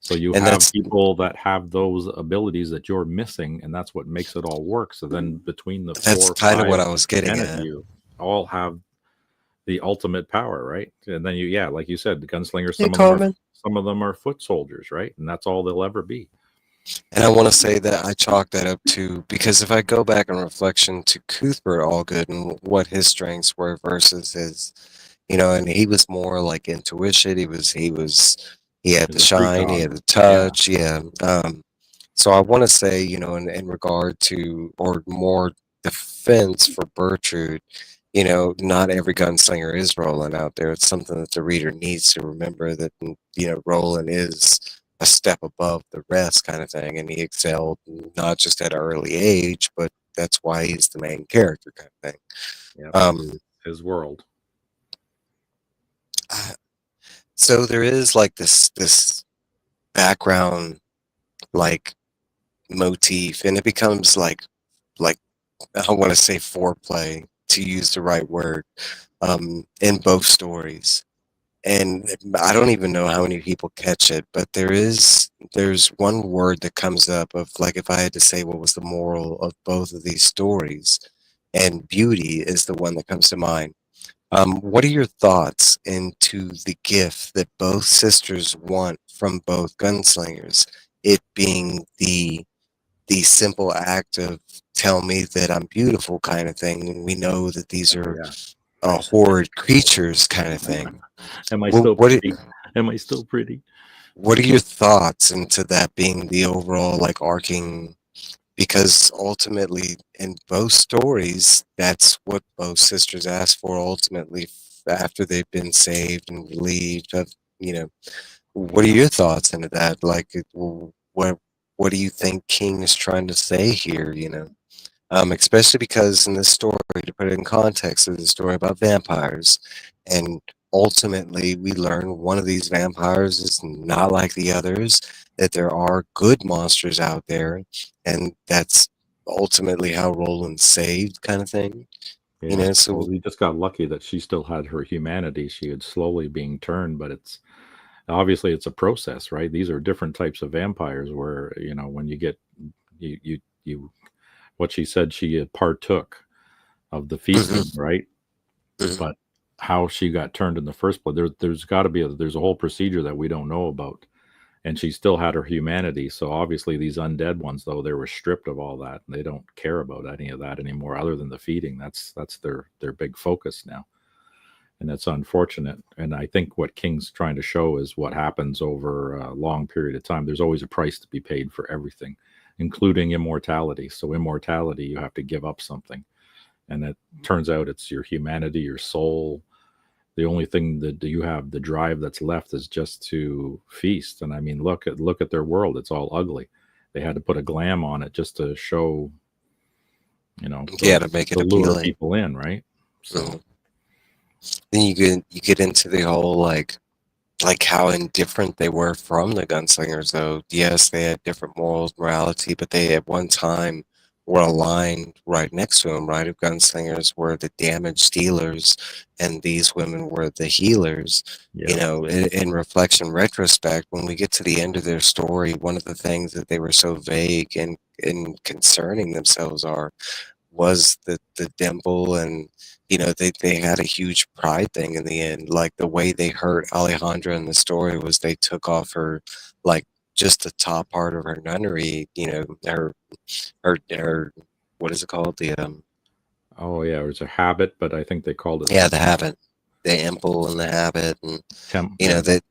So you and have people that have those abilities that you're missing, and that's what makes it all work. So then between the that's four, kind of what five, I was getting 10 of at. you, all have the ultimate power, right? And then yeah, like you said, the gunslingers, Hey, Carmen. some of them are foot soldiers, right? And that's all they'll ever be. And I want to say that I chalk that up to because if I go back in reflection to Cuthbert Allgood and what his strengths were versus his, and he was more like intuition. He had the Is a shine, he precog. had the Yeah, touch, yeah. So I want to say, in regard to or more defense for Bertrude, not every gunslinger is Roland out there. It's something that the reader needs to remember that, Roland is a step above the rest kind of thing. And he excelled not just at an early age, but that's why he's the main character kind of thing. yeah, it's Um, his world. uh, so there is like this background like motif, and it becomes like I want to say foreplay to use the right word in both stories. And I don't even know how many people catch it, but there's one word that comes up of like if I had to say what was the moral of both of these stories, and beauty is the one that comes to mind. What are your thoughts into the gift that both sisters want from both gunslingers? It being the simple act of "tell me that I'm beautiful" kind of thing, when we know that these Oh are yeah. horrid creatures kind of thing. Am I What still what pretty? Am I still pretty? what are your thoughts into that being the overall like arcing? Because ultimately, in both stories, that's what both sisters ask for. Ultimately, after they've been saved and relieved of, you know, what are your thoughts into that? Like, what do you think King is trying to say here? Especially because in this story, to put it in context, is a story about vampires, and ultimately we learn one of these vampires is not like the others. That there are good monsters out there, and that's ultimately how Roland's saved, kind of thing. Yeah. Well, So we just got lucky that she still had her humanity. She had slowly being turned, but it's obviously it's a process, right? These are different types of vampires where, when you get you what she said, she partook of the feasting, mhm, right? mhm. But how she got turned in the first place, there's got to be there's a whole procedure that we don't know about. And she still had her humanity. So obviously, these undead ones, though, they were stripped of all that, and they don't care about any of that anymore, other than the feeding. That's their big focus now, and it's unfortunate. And I think what King's trying to show is what happens over a long period of time. There's always a price to be paid for everything, including immortality. So immortality, you have to give up something, and it turns out it's your humanity, your soul. The only thing that you have, the drive that's left, is just to feast. And I mean, look at their world. It's all ugly. They had to put a glam on it just to show, Yeah, to make to it lure appealing. people in, right? So Mhm. Then you get into the whole like how indifferent they were from the gunslingers, though. Yes, they had different morals, morality, but they at one time were aligned right next to them, right? If gunslingers were the damage dealers and these women were the healers. yeah, In reflection, retrospect, when we get to the end of their story, one of the things that they were so vague and concerning themselves are was the dimple, and they had a huge pride thing in the end. Like the way they hurt Alejandra in the story was they took off her, like, just the top part of her nunnery, her what is it called, oh yeah, it was a habit, but I think they called it yeah, something. the habit, the imple and the habit. And Temple. that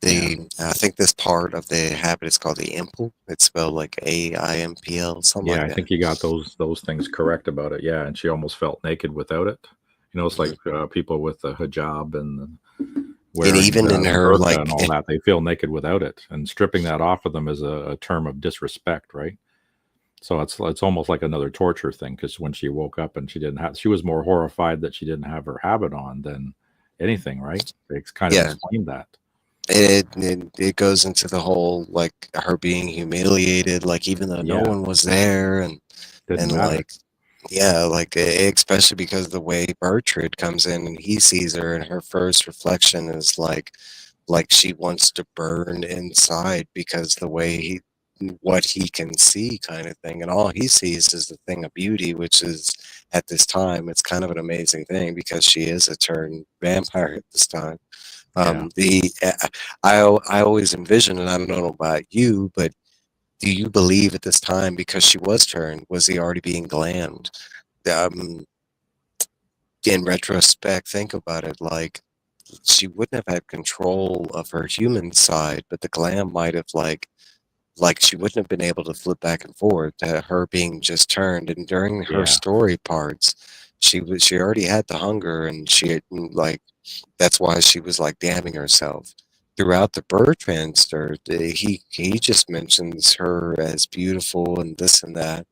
Yeah, the I think this part of the habit is called the imple. It's spelled like AIMPL, something yeah, like I that. think you got those things correct about it. Yeah, and she almost felt naked without it. It's like Mhm. people with the hijab and And wearing even in the her, burqa and like, all that, they feel naked without it, and stripping that off of them is a term of disrespect, right? So it's almost like another torture thing, because when she woke up and she was more horrified that she didn't have her habit on than anything, right? They kind of yeah, explained that. it goes into the whole, like, her being humiliated, like, even though no Yeah, one was there, didn't and matter. like, yeah, like, especially because the way Bertrand comes in and he sees her, and her first reflection is like she wants to burn inside, because the way what he can see, kind of thing, and all he sees is the thing of beauty, which is, at this time, it's kind of an amazing thing because she is a turned vampire at this time. Yeah. The I always envision, and I don't know about you, but do you believe at this time, because she was turned, was he already being glammed? Um, in retrospect, think about it. Like, she wouldn't have had control of her human side, but the glam might have, like she wouldn't have been able to flip back and forth. Her being just turned, and during her Yeah. story parts, she already had the hunger, and she had, like, that's why she was like damning herself. Throughout the Bertrand story, he just mentions her as beautiful and this and that.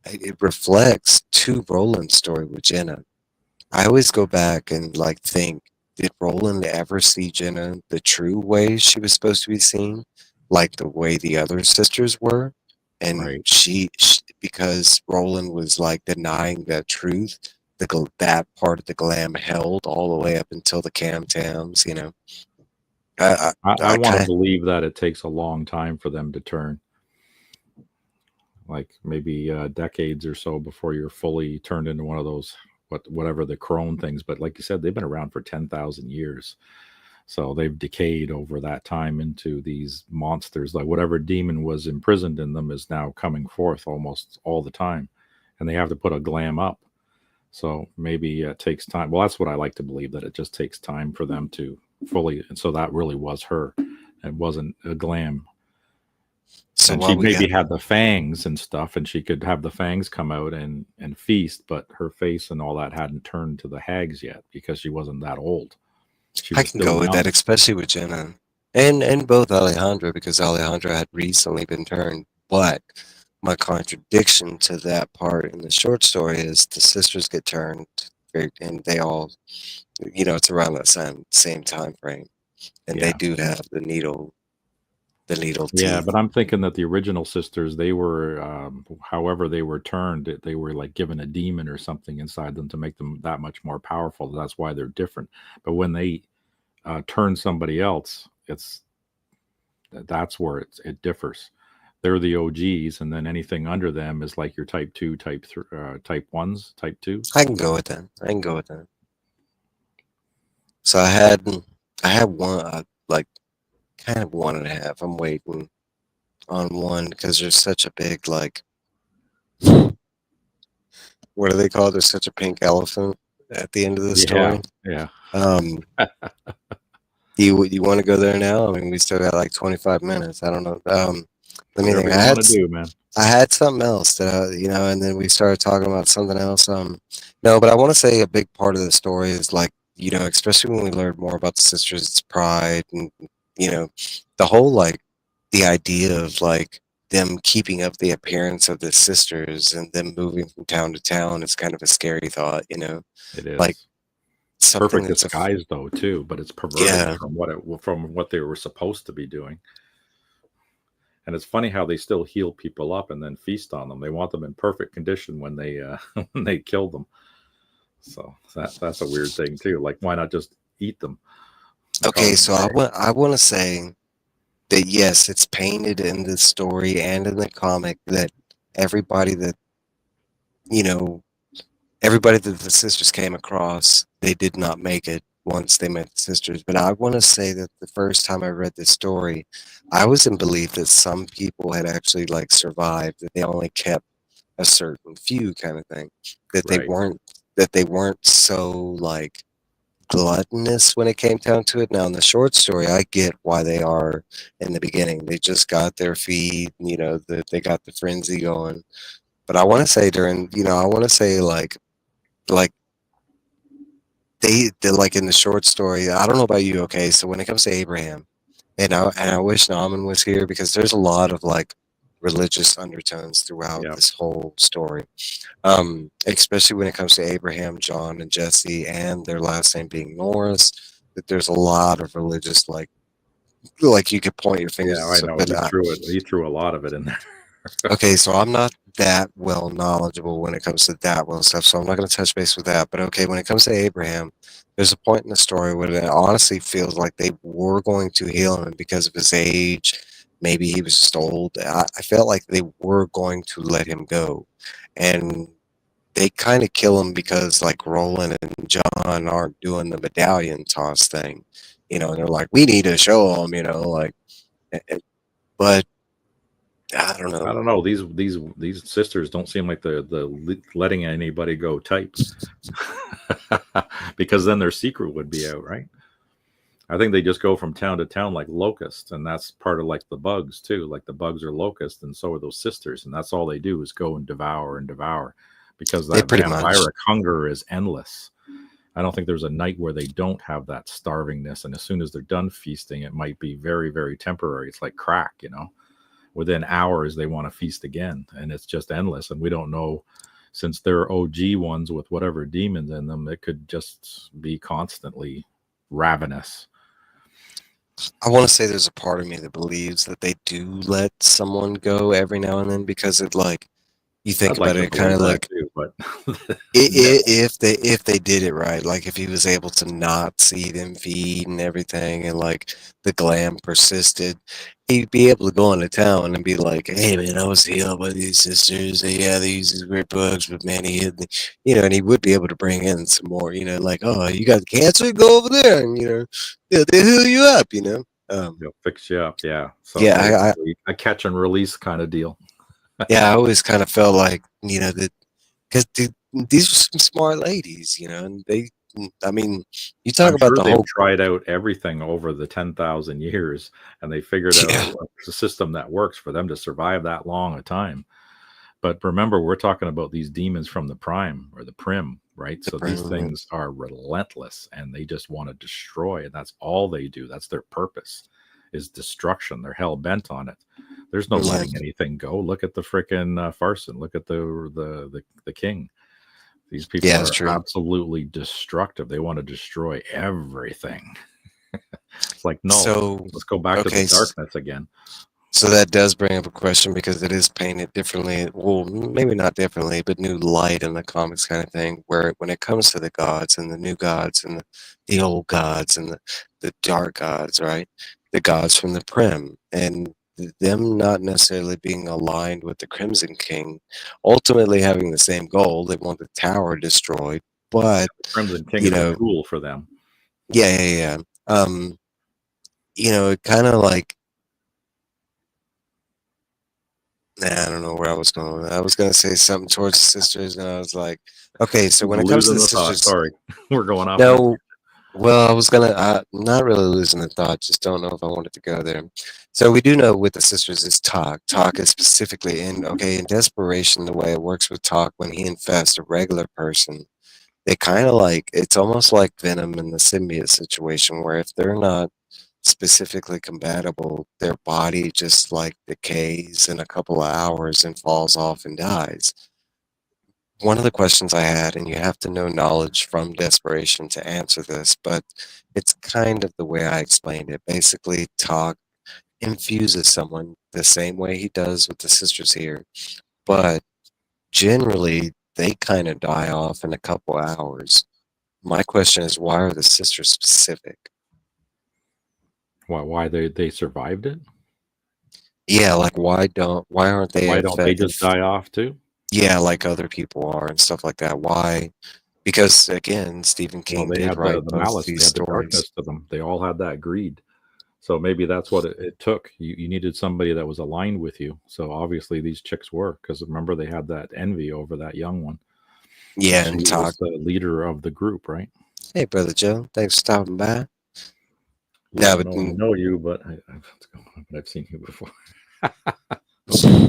It reflects to Roland's story with Jenna. I always go back and like think, did Roland ever see Jenna the true way she was supposed to be seen, like the way the other sisters were? And Right. because Roland was like denying that truth, that part of the glam held all the way up until the Cam Tams. I I I want to kind believe that it takes a long time for them to turn, like maybe decades or so before you're fully turned into one of those whatever the crone things. But like you said, they've been around for 10,000 years. So they've decayed over that time into these monsters. Like whatever demon was imprisoned in them is now coming forth almost all the time. And they have to put a glam up. So maybe it takes time. Well, that's what I like to believe, that it just takes time for them to fully. And so that really was her. It wasn't a glam. So And while she we maybe got, had the fangs and stuff, and she could have the fangs come out and feast, but her face and all that hadn't turned to the hags yet because she wasn't that old. She I was can still go with that, young. especially with Jenna and both Alejandra, because Alejandra had recently been turned. But my contradiction to that part in the short story is the sisters get turned, and they all, it's around that same time frame, and they Yeah. do have the needle Yeah, teeth. but I'm thinking that the original sisters, they were, however they were turned, they were like given a demon or something inside them to make them that much more powerful. That's why they're different. But when they turn somebody else, that's where it differs. They're the OGs, and then anything under them is like your type two, type three, type ones, type twos. I can go with that. I can go with that. So I had one, like kind of one and a half. I'm waiting on one because there's such a big like, what do they call it? There's such a pink elephant at the end of the Yeah, story. yeah. Um, you want to go there now? I mean, we still got like 25 minutes. I don't know. Let me Whatever think. you want to do, man. I had something else that and then we started talking about something else. No, but I want to say a big part of the story is like, especially when we learned more about the sisters, it's pride, and you know, the whole like the idea of like them keeping up the appearance of the sisters and them moving from town to town is kind of a scary thought. It Like is something perfect that's disguise though too, but it's perverted yeah. from what they were supposed to be doing. And it's funny how they still heal people up and then feast on them. They want them in perfect condition when they when they kill them. So that's a weird thing too. Like, why not just eat them and call Okay, it so a day? I want to say that yes, it's painted in the story and in the comic that everybody that you know everybody that the sisters came across, they did not make it once they met the sisters. But I want to say that the first time I read this story, I was in belief that some people had actually like survived, that they only kept a certain few kind of thing, that they Right. weren't that they weren't so like gluttonous when it came down to it. Now in the short story, I get why they are in the beginning. They just got their feed, they got the frenzy going. But I want to say I want to say like they like in the short story. I don't know about you, okay? So when it comes to Abraham, and I wish Naaman was here because there's a lot of like religious undertones throughout Yeah. this whole story. Especially when it comes to Abraham, John, and Jesse, and their last name being Norris. That there's a lot of religious like you could point your fingers Yeah, at I stuff, know. but He threw a lot of it in there. okay, so I'm not that well knowledgeable when it comes to that well stuff, so I'm not going to touch base with that. But okay, when it comes to Abraham, there's a point in the story where it honestly feels like they were going to heal him because of his age. Maybe he was just old. I felt like they were going to let him go, and they kind of kill him because like Roland and John aren't doing the medallion toss thing, and they're like, we need to show him, like, but I don't I know. don't know. These sisters don't seem like the letting anybody go type, because then their secret would be out, right? I think they just go from town to town like locusts, and that's part of like the bugs too. Like the bugs are locusts, and so are those sisters, and that's all they do is go and devour, because They that pretty much. vampiric hunger is endless. I don't think there's a night where they don't have that starvingness, and as soon as they're done feasting, it might be very, very temporary. It's like crack, Within hours, they want to feast again, and it's just endless. And we don't know, since they're OG ones with whatever demons in them, it could just be constantly ravenous. I want to say there's a part of me that believes that they do let someone go every now and then because it like You think I'd like about to it, kind believe of that like too, but no. if they did it right, like if he was able to not see them feed and everything, and like the glam persisted, he'd be able to go into town and be like, "Hey man, I was healed by these sisters. Yeah, they use these weird bugs, but man, he hit and he would be able to bring in some more, like, oh, you got cancer, go over there, and they'll heal you up, They'll fix you up, yeah. So yeah, basically, a catch and release kind of deal. yeah, I always kind of felt like, that because these are some smart ladies, and I mean, you talk I'm about sure the they've whole, tried out everything over the 10,000 years, and they figured out yeah, a system that works for them to survive that long a time. But remember, we're talking about these demons from the prime or the prim, right? the So these brain, things are relentless and they just want to destroy. And that's all they do. That's their purpose is destruction. They're hell bent on it. There's no yeah, letting anything go. Look at the frickin' Farson. Look at the king. These people yeah, it's are true. absolutely destructive. They want to destroy everything. It's like, no, So, let's go back to the okay, darkness again. so that does bring up a question because it is painted differently. Well, maybe not differently, but new light in the comics kind of thing. Where when it comes to the gods and the new gods and the old gods and the dark gods, right? The gods from the Prim and them not necessarily being aligned with the Crimson King, ultimately having the same goal. They want the tower destroyed, but Crimson King you is a know, tool for them. yeah, yeah, yeah. It kind of like Nah, I don't know where I was going. I was gonna say something towards the sisters, and I was like, okay, so when it comes to Losing the the thought. sisters, Sorry, we're going off on a no, well, I was gonna, not really losing the thought, just don't know if I wanted to go there. So we do know with the sisters is talk. Talk is specifically in desperation, the way it works with talk when he infests a regular person, they kind of like, it's almost like Venom in the symbiote situation, where if they're not specifically compatible, their body just like decays in a couple of hours and falls off and dies. One of the questions I had, and you have to know knowledge from desperation to answer this, but it's kind of the way I explained it. Basically, talk infuses someone the same way he does with the sisters here, but generally they kind of die off in a couple hours. My question is, why are the sisters specific? why they survived it. Yeah, like why aren't they Why don't they just die off too? yeah, like other people are and stuff like that? Why? Because again, Stephen Well, King they did had write the both of malice, they these had the stories. darkness to them. They all had that greed. So maybe that's what it took. You needed somebody that was aligned with you. So obviously these chicks were, because remember they had that envy over that young one, and Yeah, she and talk. was the leader of the group, right? Hey, brother Joe, thanks for stopping by. Yeah, I No, don't but know if I know you, but I've seen you before. Okay,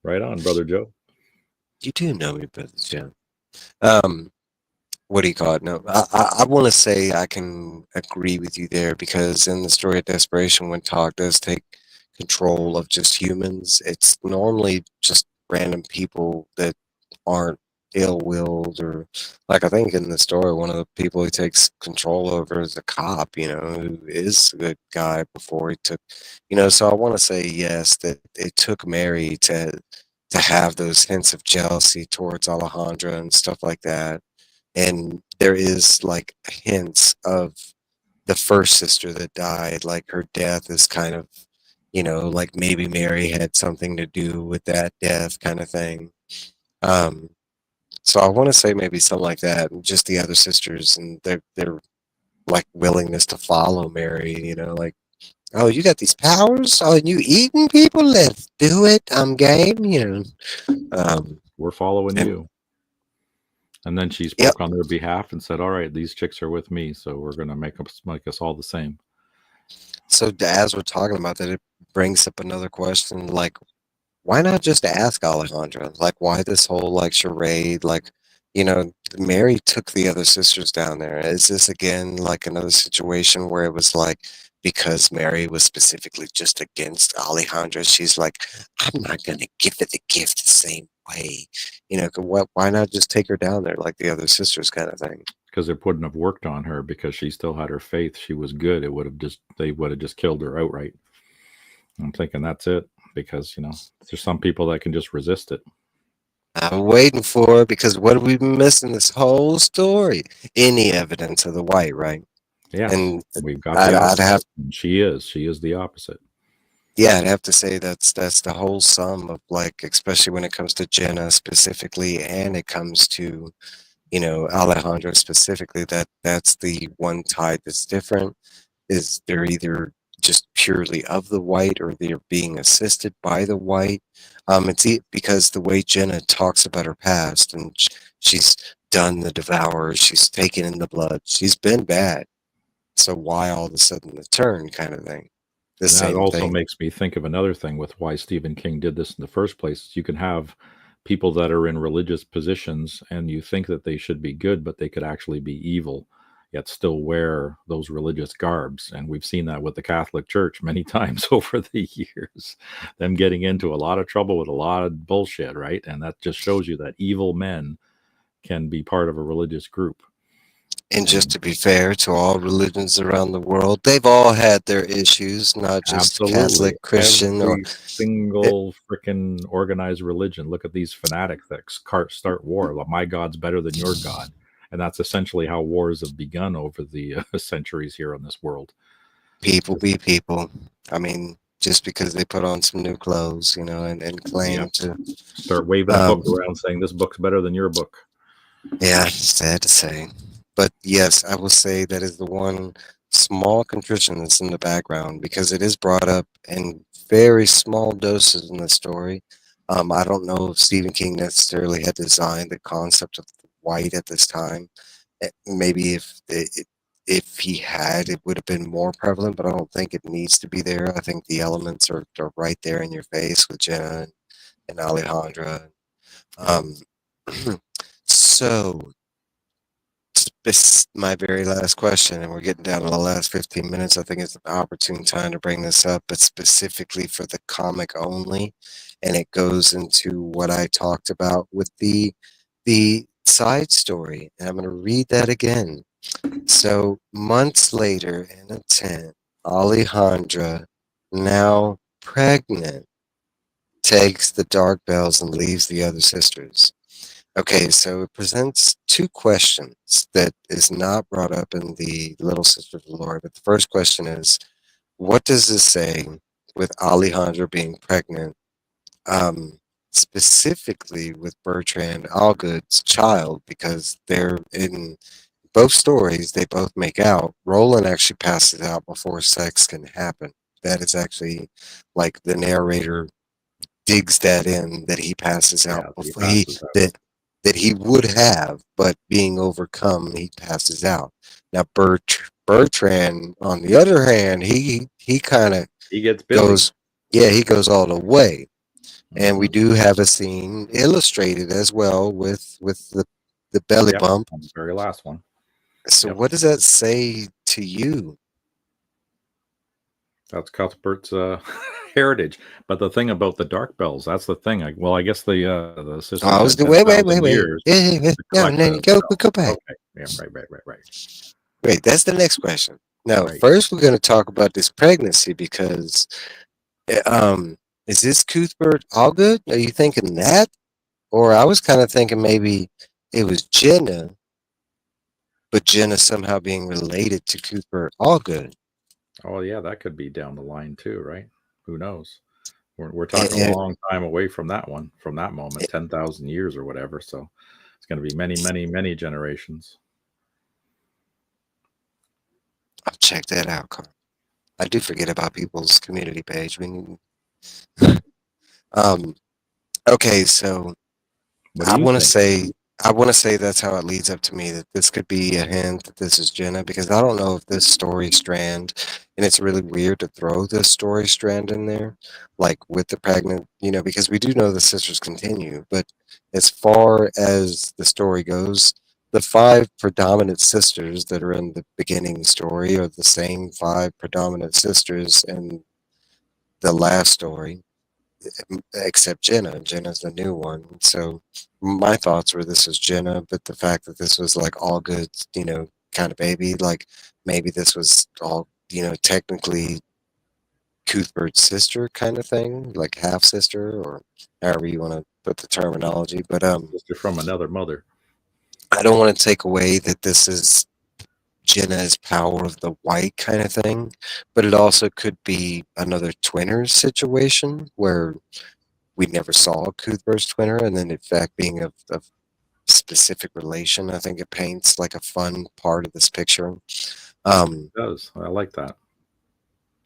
right on, brother Joe. you do know me, brother Joe. Um, what do you call it? No, I want to say I can agree with you there because in the story of desperation, when Talk does take control of just humans, it's normally just random people that aren't ill-willed or like I think in the story, one of the people he takes control over is a cop, who is a good guy before he took, so I want to say yes, that it took Mary to have those hints of jealousy towards Alejandra and stuff like that, and there is like hints of the first sister that died, like her death is kind of, like maybe Mary had something to do with that death kind of thing. Um, so I want to say maybe something like that, and just the other sisters and their like willingness to follow Mary, like, oh, you got these powers? Oh, and you eating people? Let's do it. I'm game, We're following and you. And then she yep. spoke on their behalf and said, "All right, these chicks are with me, so we're gonna make us all the same." So as we're talking about that, it brings up another question, like, why not just ask Alejandra? Like, why this whole like charade? Like, Mary took the other sisters down there. Is this again like another situation where it was like because Mary was specifically just against Alejandra, she's like, I'm not gonna give it the gift the same way. Why not just take her down there like the other sisters kind of thing? Because it wouldn't have worked on her because she still had her faith. She was good. It would have just they would have just killed her outright. I'm thinking that's it because there's some people that can just resist it. I'm waiting for it because what have we been missing this whole story? Any evidence of the white, right? Yeah, And we've got the I'd have, opposite. And she is the opposite. yeah, I'd have to say that's the whole sum of like, especially when it comes to Jenna specifically, and it comes to Alejandro specifically. That's the one tide that's different. Is they're either just purely of the white or they're being assisted by the white. Because the way Jenna talks about her past and she's done the devour, she's taken in the blood, she's been bad. So why all of a sudden the turn kind of thing? The And that same also thing. makes me think of another thing with why Stephen King did this in the first place. You can have people that are in religious positions and you think that they should be good, but they could actually be evil, yet still wear those religious garbs. And we've seen that with the Catholic Church many times over the years, them getting into a lot of trouble with a lot of bullshit, right? And that just shows you that evil men can be part of a religious group. And just And to be fair to all religions around the world, they've all had their issues, not just absolutely. Catholic, Christian, or Every it, single freaking organized religion. Look at these fanatics that start war. Well, my God's better than your God. And that's essentially how wars have begun over the centuries here on this world. people Just, be people. I mean, just because they put on some new clothes, and yep. claim to, Start waving a book um, around saying this book's better than your book. yeah, sad to say. But yes, I will say that is the one small contrition that's in the background because it is brought up in very small doses in the story. I don't know if Stephen King necessarily had designed the concept of white at this time. Maybe if he had, it would have been more prevalent, but I don't think it needs to be there. I think the elements are right there in your face with Jenna and Alejandra. Yep. Um, so this my very last question, and we're getting down to the last 15 minutes. I think it's an opportune time to bring this up, but specifically for the comic only, and it goes into what I talked about with the side story. And I'm going to read that again. So months later, in a tent, Alejandra, now pregnant, takes the dark bells and leaves the other sisters. Okay, so it presents two questions that is not brought up in the Little Sisters of Lore. But the first question is, what does this say with Alejandra being pregnant, specifically with Bertrand Allgood's child? Because they're in both stories, they both make out. Roland actually passes out before sex can happen. That is actually like the narrator digs that in that he passes out Yeah, he before passes out. that he would have, but being overcome, he passes out. Now Bertrand, on the other hand, he kind of He gets busy. goes, yeah, he goes all the way, and we Hmm. do have a scene illustrated as well with the belly Yep. bump. On the very last one. So Yep. what does that say to you? That's Cuthbert's heritage. But the thing about the dark bells, that's the thing. I guess the Oh, sisters I was had ten wait, thousand wait. years Yeah. to No, collect no, the go bells. back. Okay. Yeah. Right. Wait, that's the next question. No, Right. first we're going to talk about this pregnancy because, eh, is this Cuthbert all good? Are you thinking that? Or I was kind of thinking maybe it was Jenna, but Jenna somehow being related to Cuthbert all good. Oh yeah, that could be down the line too, right? Who knows? We're And, talking a long time away from that one, from that moment, 10,000 years or whatever. So it's going to be many generations. I'll check that out, Carl. I do forget about people's community page. Um, okay, so What do I you want to think? say I want to say that's how it leads up to me that this could be a hint that this is Jenna because I don't know if this story strand, and it's really weird to throw this story strand in there, like with the pregnant, because we do know the sisters continue, but as far as the story goes, the five predominant sisters that are in the beginning story are the same five predominant sisters in the last story except Jenna. Jenna's the new one. So my thoughts were this was Jenna, but the fact that this was like all good, kind of baby, like maybe this was all, technically Cuthbert's sister kind of thing, like half sister, or however you want to put the terminology. But Sister from another mother. I don't want to take away that this is Jenna's power of the white kind of thing, but it also could be another twinner situation where we never saw Cuthbert's twinner, and then in fact being of specific relation. I think it paints like a fun part of this picture. It does. I like that.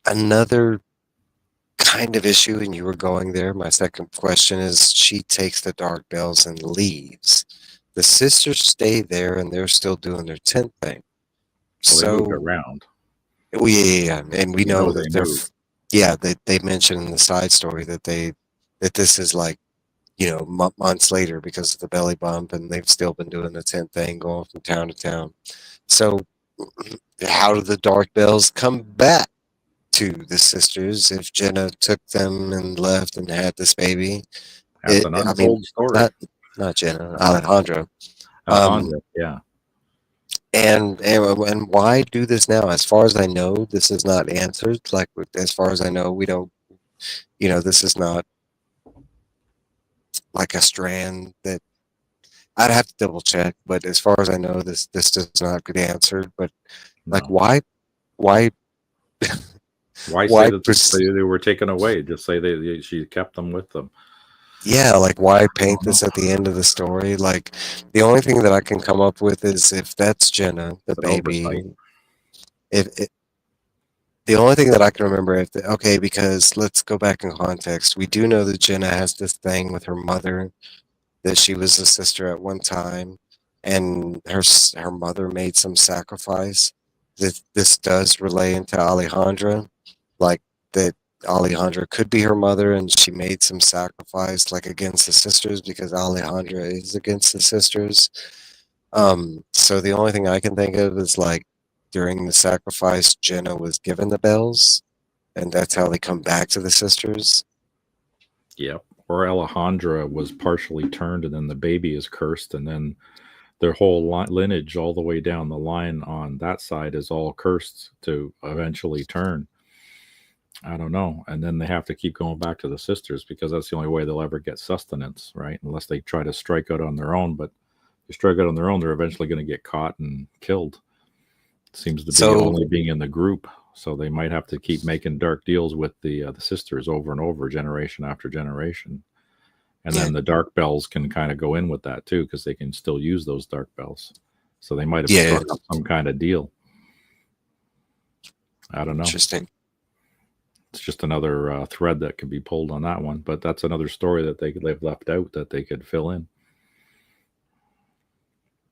Another kind of issue, and you were going there. My second question is she takes the dark bells and leaves. The sisters stay there and they're still doing their tent thing. Well, they moved So, around. well, yeah, and we We know know they that they're, moved. yeah, they mentioned in the side story that that this is like, months later because of the belly bump, and they've still been doing the tent thing, going from town to town. So, how do the dark bells come back to the sisters if Jenna took them and left and had this baby? That's an I mean, untold story. not Jenna, Alejandro. Um, Alejandro, yeah. and why do this now? As far as I know, this is not answered. Like as far as I know, we don't. This is not like a strand that I'd have to double check. But as far as I know, this does not get answered. But like, No. why, Why say why? that they were taken away? Just say she kept them with them. Yeah, like why I paint don't know. this at the end of the story? Like the only thing that I can come up with is if that's Jenna, the It's an oversight. baby. If the only thing that I can remember, okay, because let's go back in context. We do know that Jenna has this thing with her mother, that she was a sister at one time, and her mother made some sacrifice. This does relay into Alejandra, like that Alejandra could be her mother, and she made some sacrifice, like against the sisters, because Alejandra is against the sisters. So the only thing I can think of is like during the sacrifice, Jenna was given the bells, and that's how they come back to the sisters. Yep. Or Alejandra was partially turned, and then the baby is cursed, and then their whole lineage, all the way down the line on that side, is all cursed to eventually turn. I don't know. And then they have to keep going back to the sisters because that's the only way they'll ever get sustenance, right? Unless they try to strike out on their own. But if they strike out on their own, they're eventually going to get caught and killed. It seems to be So only being in the group. So they might have to keep making dark deals with the sisters over and over, generation after generation. And yeah, then the dark bells can kind of go in with that too, because they can still use those dark bells. So they might have yeah, struck up some kind of deal. I don't know. interesting. It's just another thread that could be pulled on that one, but that's another story that they've left out that they could fill in.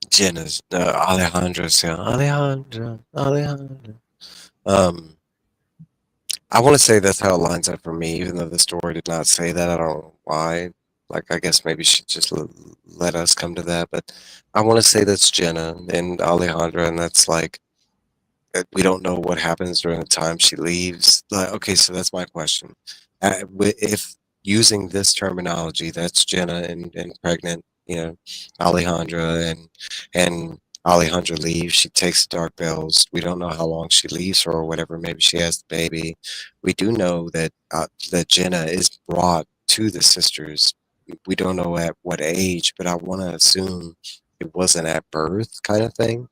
Jenna's Alejandra's Alejandra. Um, I want to say that's how it lines up for me, even though the story did not say that. I don't know why. Like, I guess maybe she just let us come to that, but I want to say that's Jenna and Alejandra, and that's like we don't know what happens during the time she leaves. Like, okay, so that's my question. If using this terminology, that's Jenna and pregnant, Alejandra and Alejandra leaves. She takes the dark bells. We don't know how long she leaves for or whatever. Maybe she has the baby. We do know that Jenna is brought to the sisters. We don't know at what age, but I want to assume it wasn't at birth, kind of thing.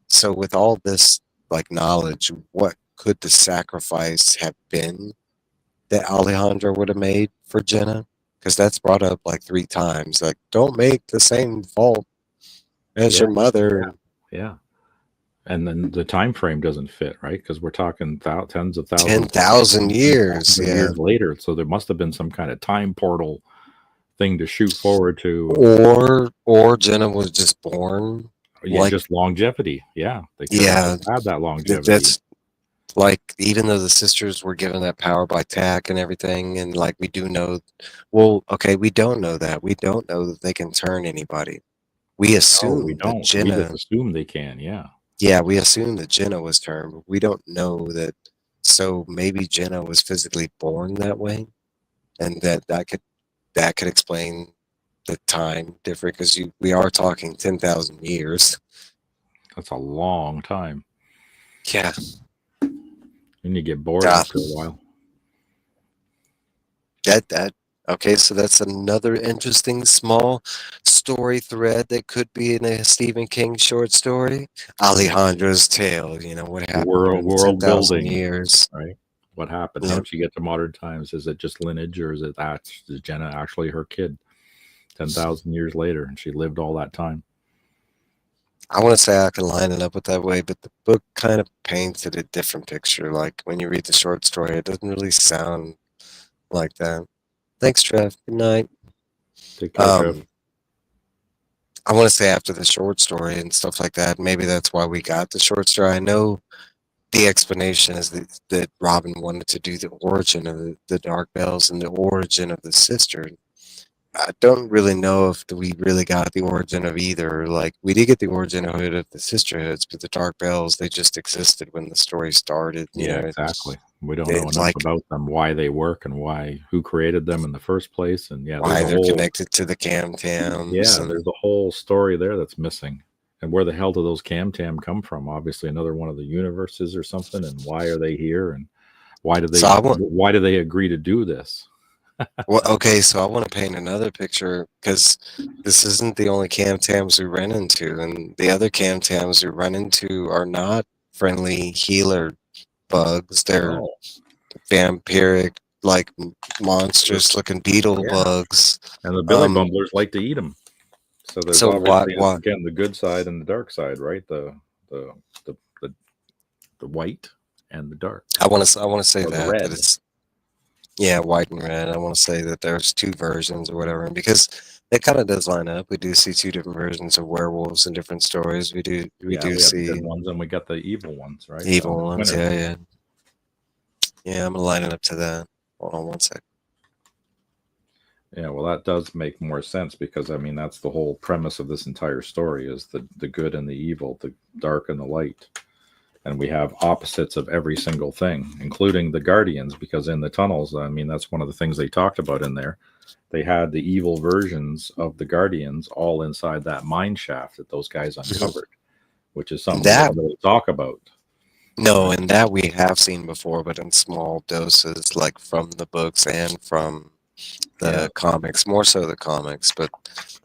So with all this like knowledge, what could the sacrifice have been that Alejandro would have made for Jenna? Because that's brought up like 3 times. Like, don't make the same fault as Yeah, your mother. yeah. And then the time frame doesn't fit, right? Because we're talking tens of Ten thousands, thousand thousands years, of yeah. years later. So there must have been some kind of time portal thing to shoot forward to. Or Jenna was just born Yeah, like, just longevity. Yeah, they could have yeah. just had that longevity. That's like, even though the sisters were given that power by tack and everything, and like we do know, well, okay, we don't know that. We don't know that they can turn anybody. We Oh, we assume that don't. We just Jenna, assume they can. Yeah. yeah, we assume that Jenna was turned, but we don't know that. So maybe Jenna was physically born that way, and that could explain the time difference because we are talking 10,000 years. That's a long time. Yeah, And you get bored uh, after a while. That okay, so that's another interesting small story thread that could be in a Stephen King short story. Alejandro's tale, what happened in World 10,000 building, years. right? What happened? How Yeah. did she get to modern times? Is it just lineage, or is Jenna actually her kid 10,000 years later, and she lived all that time? I want to say I can line it up with that way, but the book kind of painted a different picture. Like when you read the short story, it doesn't really sound like that. Thanks, Trev. Good night. Take care, Trev. Um, I want to say after the short story and stuff like that, maybe that's why we got the short story. I know the explanation is that Robin wanted to do the origin of the Dark Bells and the origin of the sister. I don't really know if we really got the origin of either. Like, we did get the origin of the sisterhoods, but the Dark Bells, they just existed when the story started. Yeah, exactly. We don't know It's enough like about them, why they work, and who created them in the first place. And yeah, why they're connected to the Cam Tams. there's And a whole story there that's missing. And where the hell do those Cam Tam come from? Obviously, another one of the universes or something. And why are they here? And so I want, why do they agree to do this? well, okay, so I want to paint another picture because this isn't the only Cam Tams we run into. And the other Cam Tams we run into are not friendly healer bugs. They're Oh, vampiric, like monstrous looking beetle yeah. bugs. And the Billy Um, Bumblers like to eat them. So there's so obviously, what? again, the good side and the dark side, right? The the the, the white and the dark, I want to say or the that red. it's, yeah, white and red. I want to say that there's two versions or whatever, and because it kind of does line up. We do see two different versions of werewolves in different stories. We Yeah, do we have the good see ones and we got the evil ones, right? The evil ones. unwinter. Yeah, yeah, yeah. I'm gonna line it up to that. Hold on one sec. Yeah, well, that does make more sense because I mean that's the whole premise of this entire story is the good and the evil, the dark and the light. And we have opposites of every single thing, including the guardians, because in the tunnels, I mean, that's one of the things they talked about in there. They had the evil versions of the guardians all inside that mine shaft that those guys uncovered, which is something we That don't really talk about. no, Right? and that we have seen before, but in small doses, like from the books and from Yeah, the comics, more so the comics, but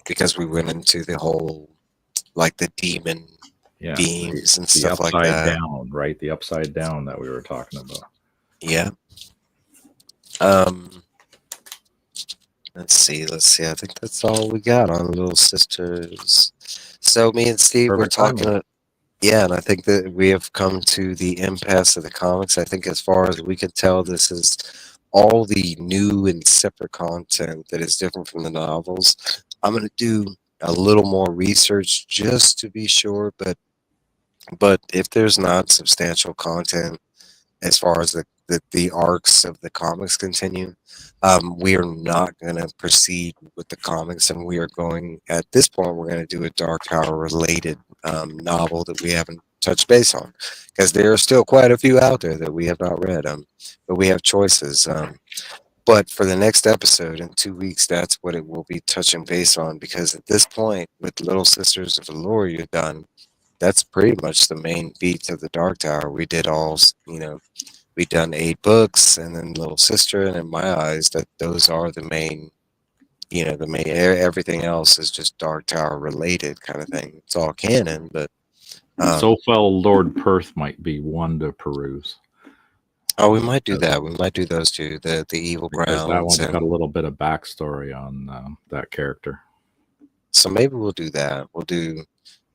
because we went into the whole like the demon yeah. beams and The stuff like upside that. down, right? The upside down that we were talking about. Yeah. Um, let's see. Let's see. I think that's all we got on Little Sisters. So me and Steve were Perfect timing. talking. Yeah, and I think that we have come to the impasse of the comics. I think as far as we can tell, this is all the new and separate content that is different from the novels. I'm going to do a little more research just to be sure, but if there's not substantial content as far as the arcs of the comics continue, we are not going to proceed with the comics, and we are going at this point. We're going to do a Dark Tower related novel that we haven't touched base on, because there are still quite a few out there that we have not read. But we have choices. But for the next episode in 2 weeks, that's what it will be touching base on, because at this point, with Little Sisters of Eluria done, that's pretty much the main beat of the Dark Tower. We did all, we done 8 books and then Little Sister, and in my eyes, that those are the main, everything else is just Dark Tower related kind of thing. It's all canon, but So fell Lord Perth might be one to peruse oh, we might do because that. We might do those two, the evil that grounds, one's got and a little bit of backstory on that character. so maybe we'll do that. We'll do,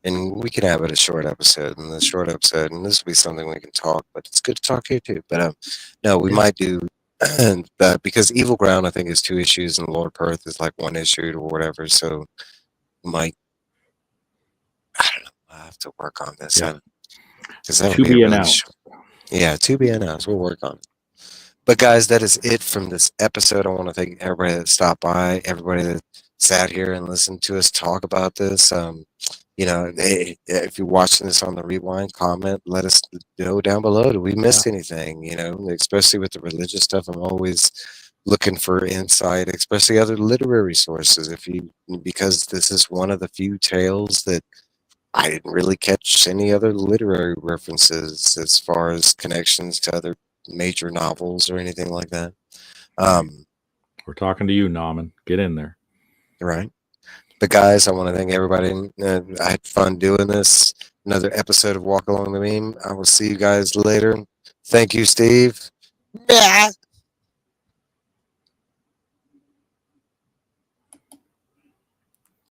and we can have it a short episode, and the short episode, and this will be something we can talk. But it's good to talk here too. But no, we Yeah. might do. Because Evil Ground, I think, is 2 issues, and Lord Perth is like 1 issue or whatever. So we might, I don't know. I have to work on this. Yeah. Because that would To be a be really announced. short. Yeah, to be announced. We'll work on it. But guys, that is it from this episode. I want to thank everybody that stopped by, everybody that sat here and listened to us talk about this. If you're watching this on the rewind, comment, let us know down below. Do we Yeah. miss anything? Especially with the religious stuff, I'm always looking for insight, especially other literary sources. Because this is one of the few tales that I didn't really catch any other literary references as far as connections to other major novels or anything like that. Right. Um, We're talking to you, Nauman. Get in there. Right. But guys, I want to thank everybody. I had fun doing this. Another episode of Walk Along the Beam. I will see you guys later. Thank you, Steve. Yeah.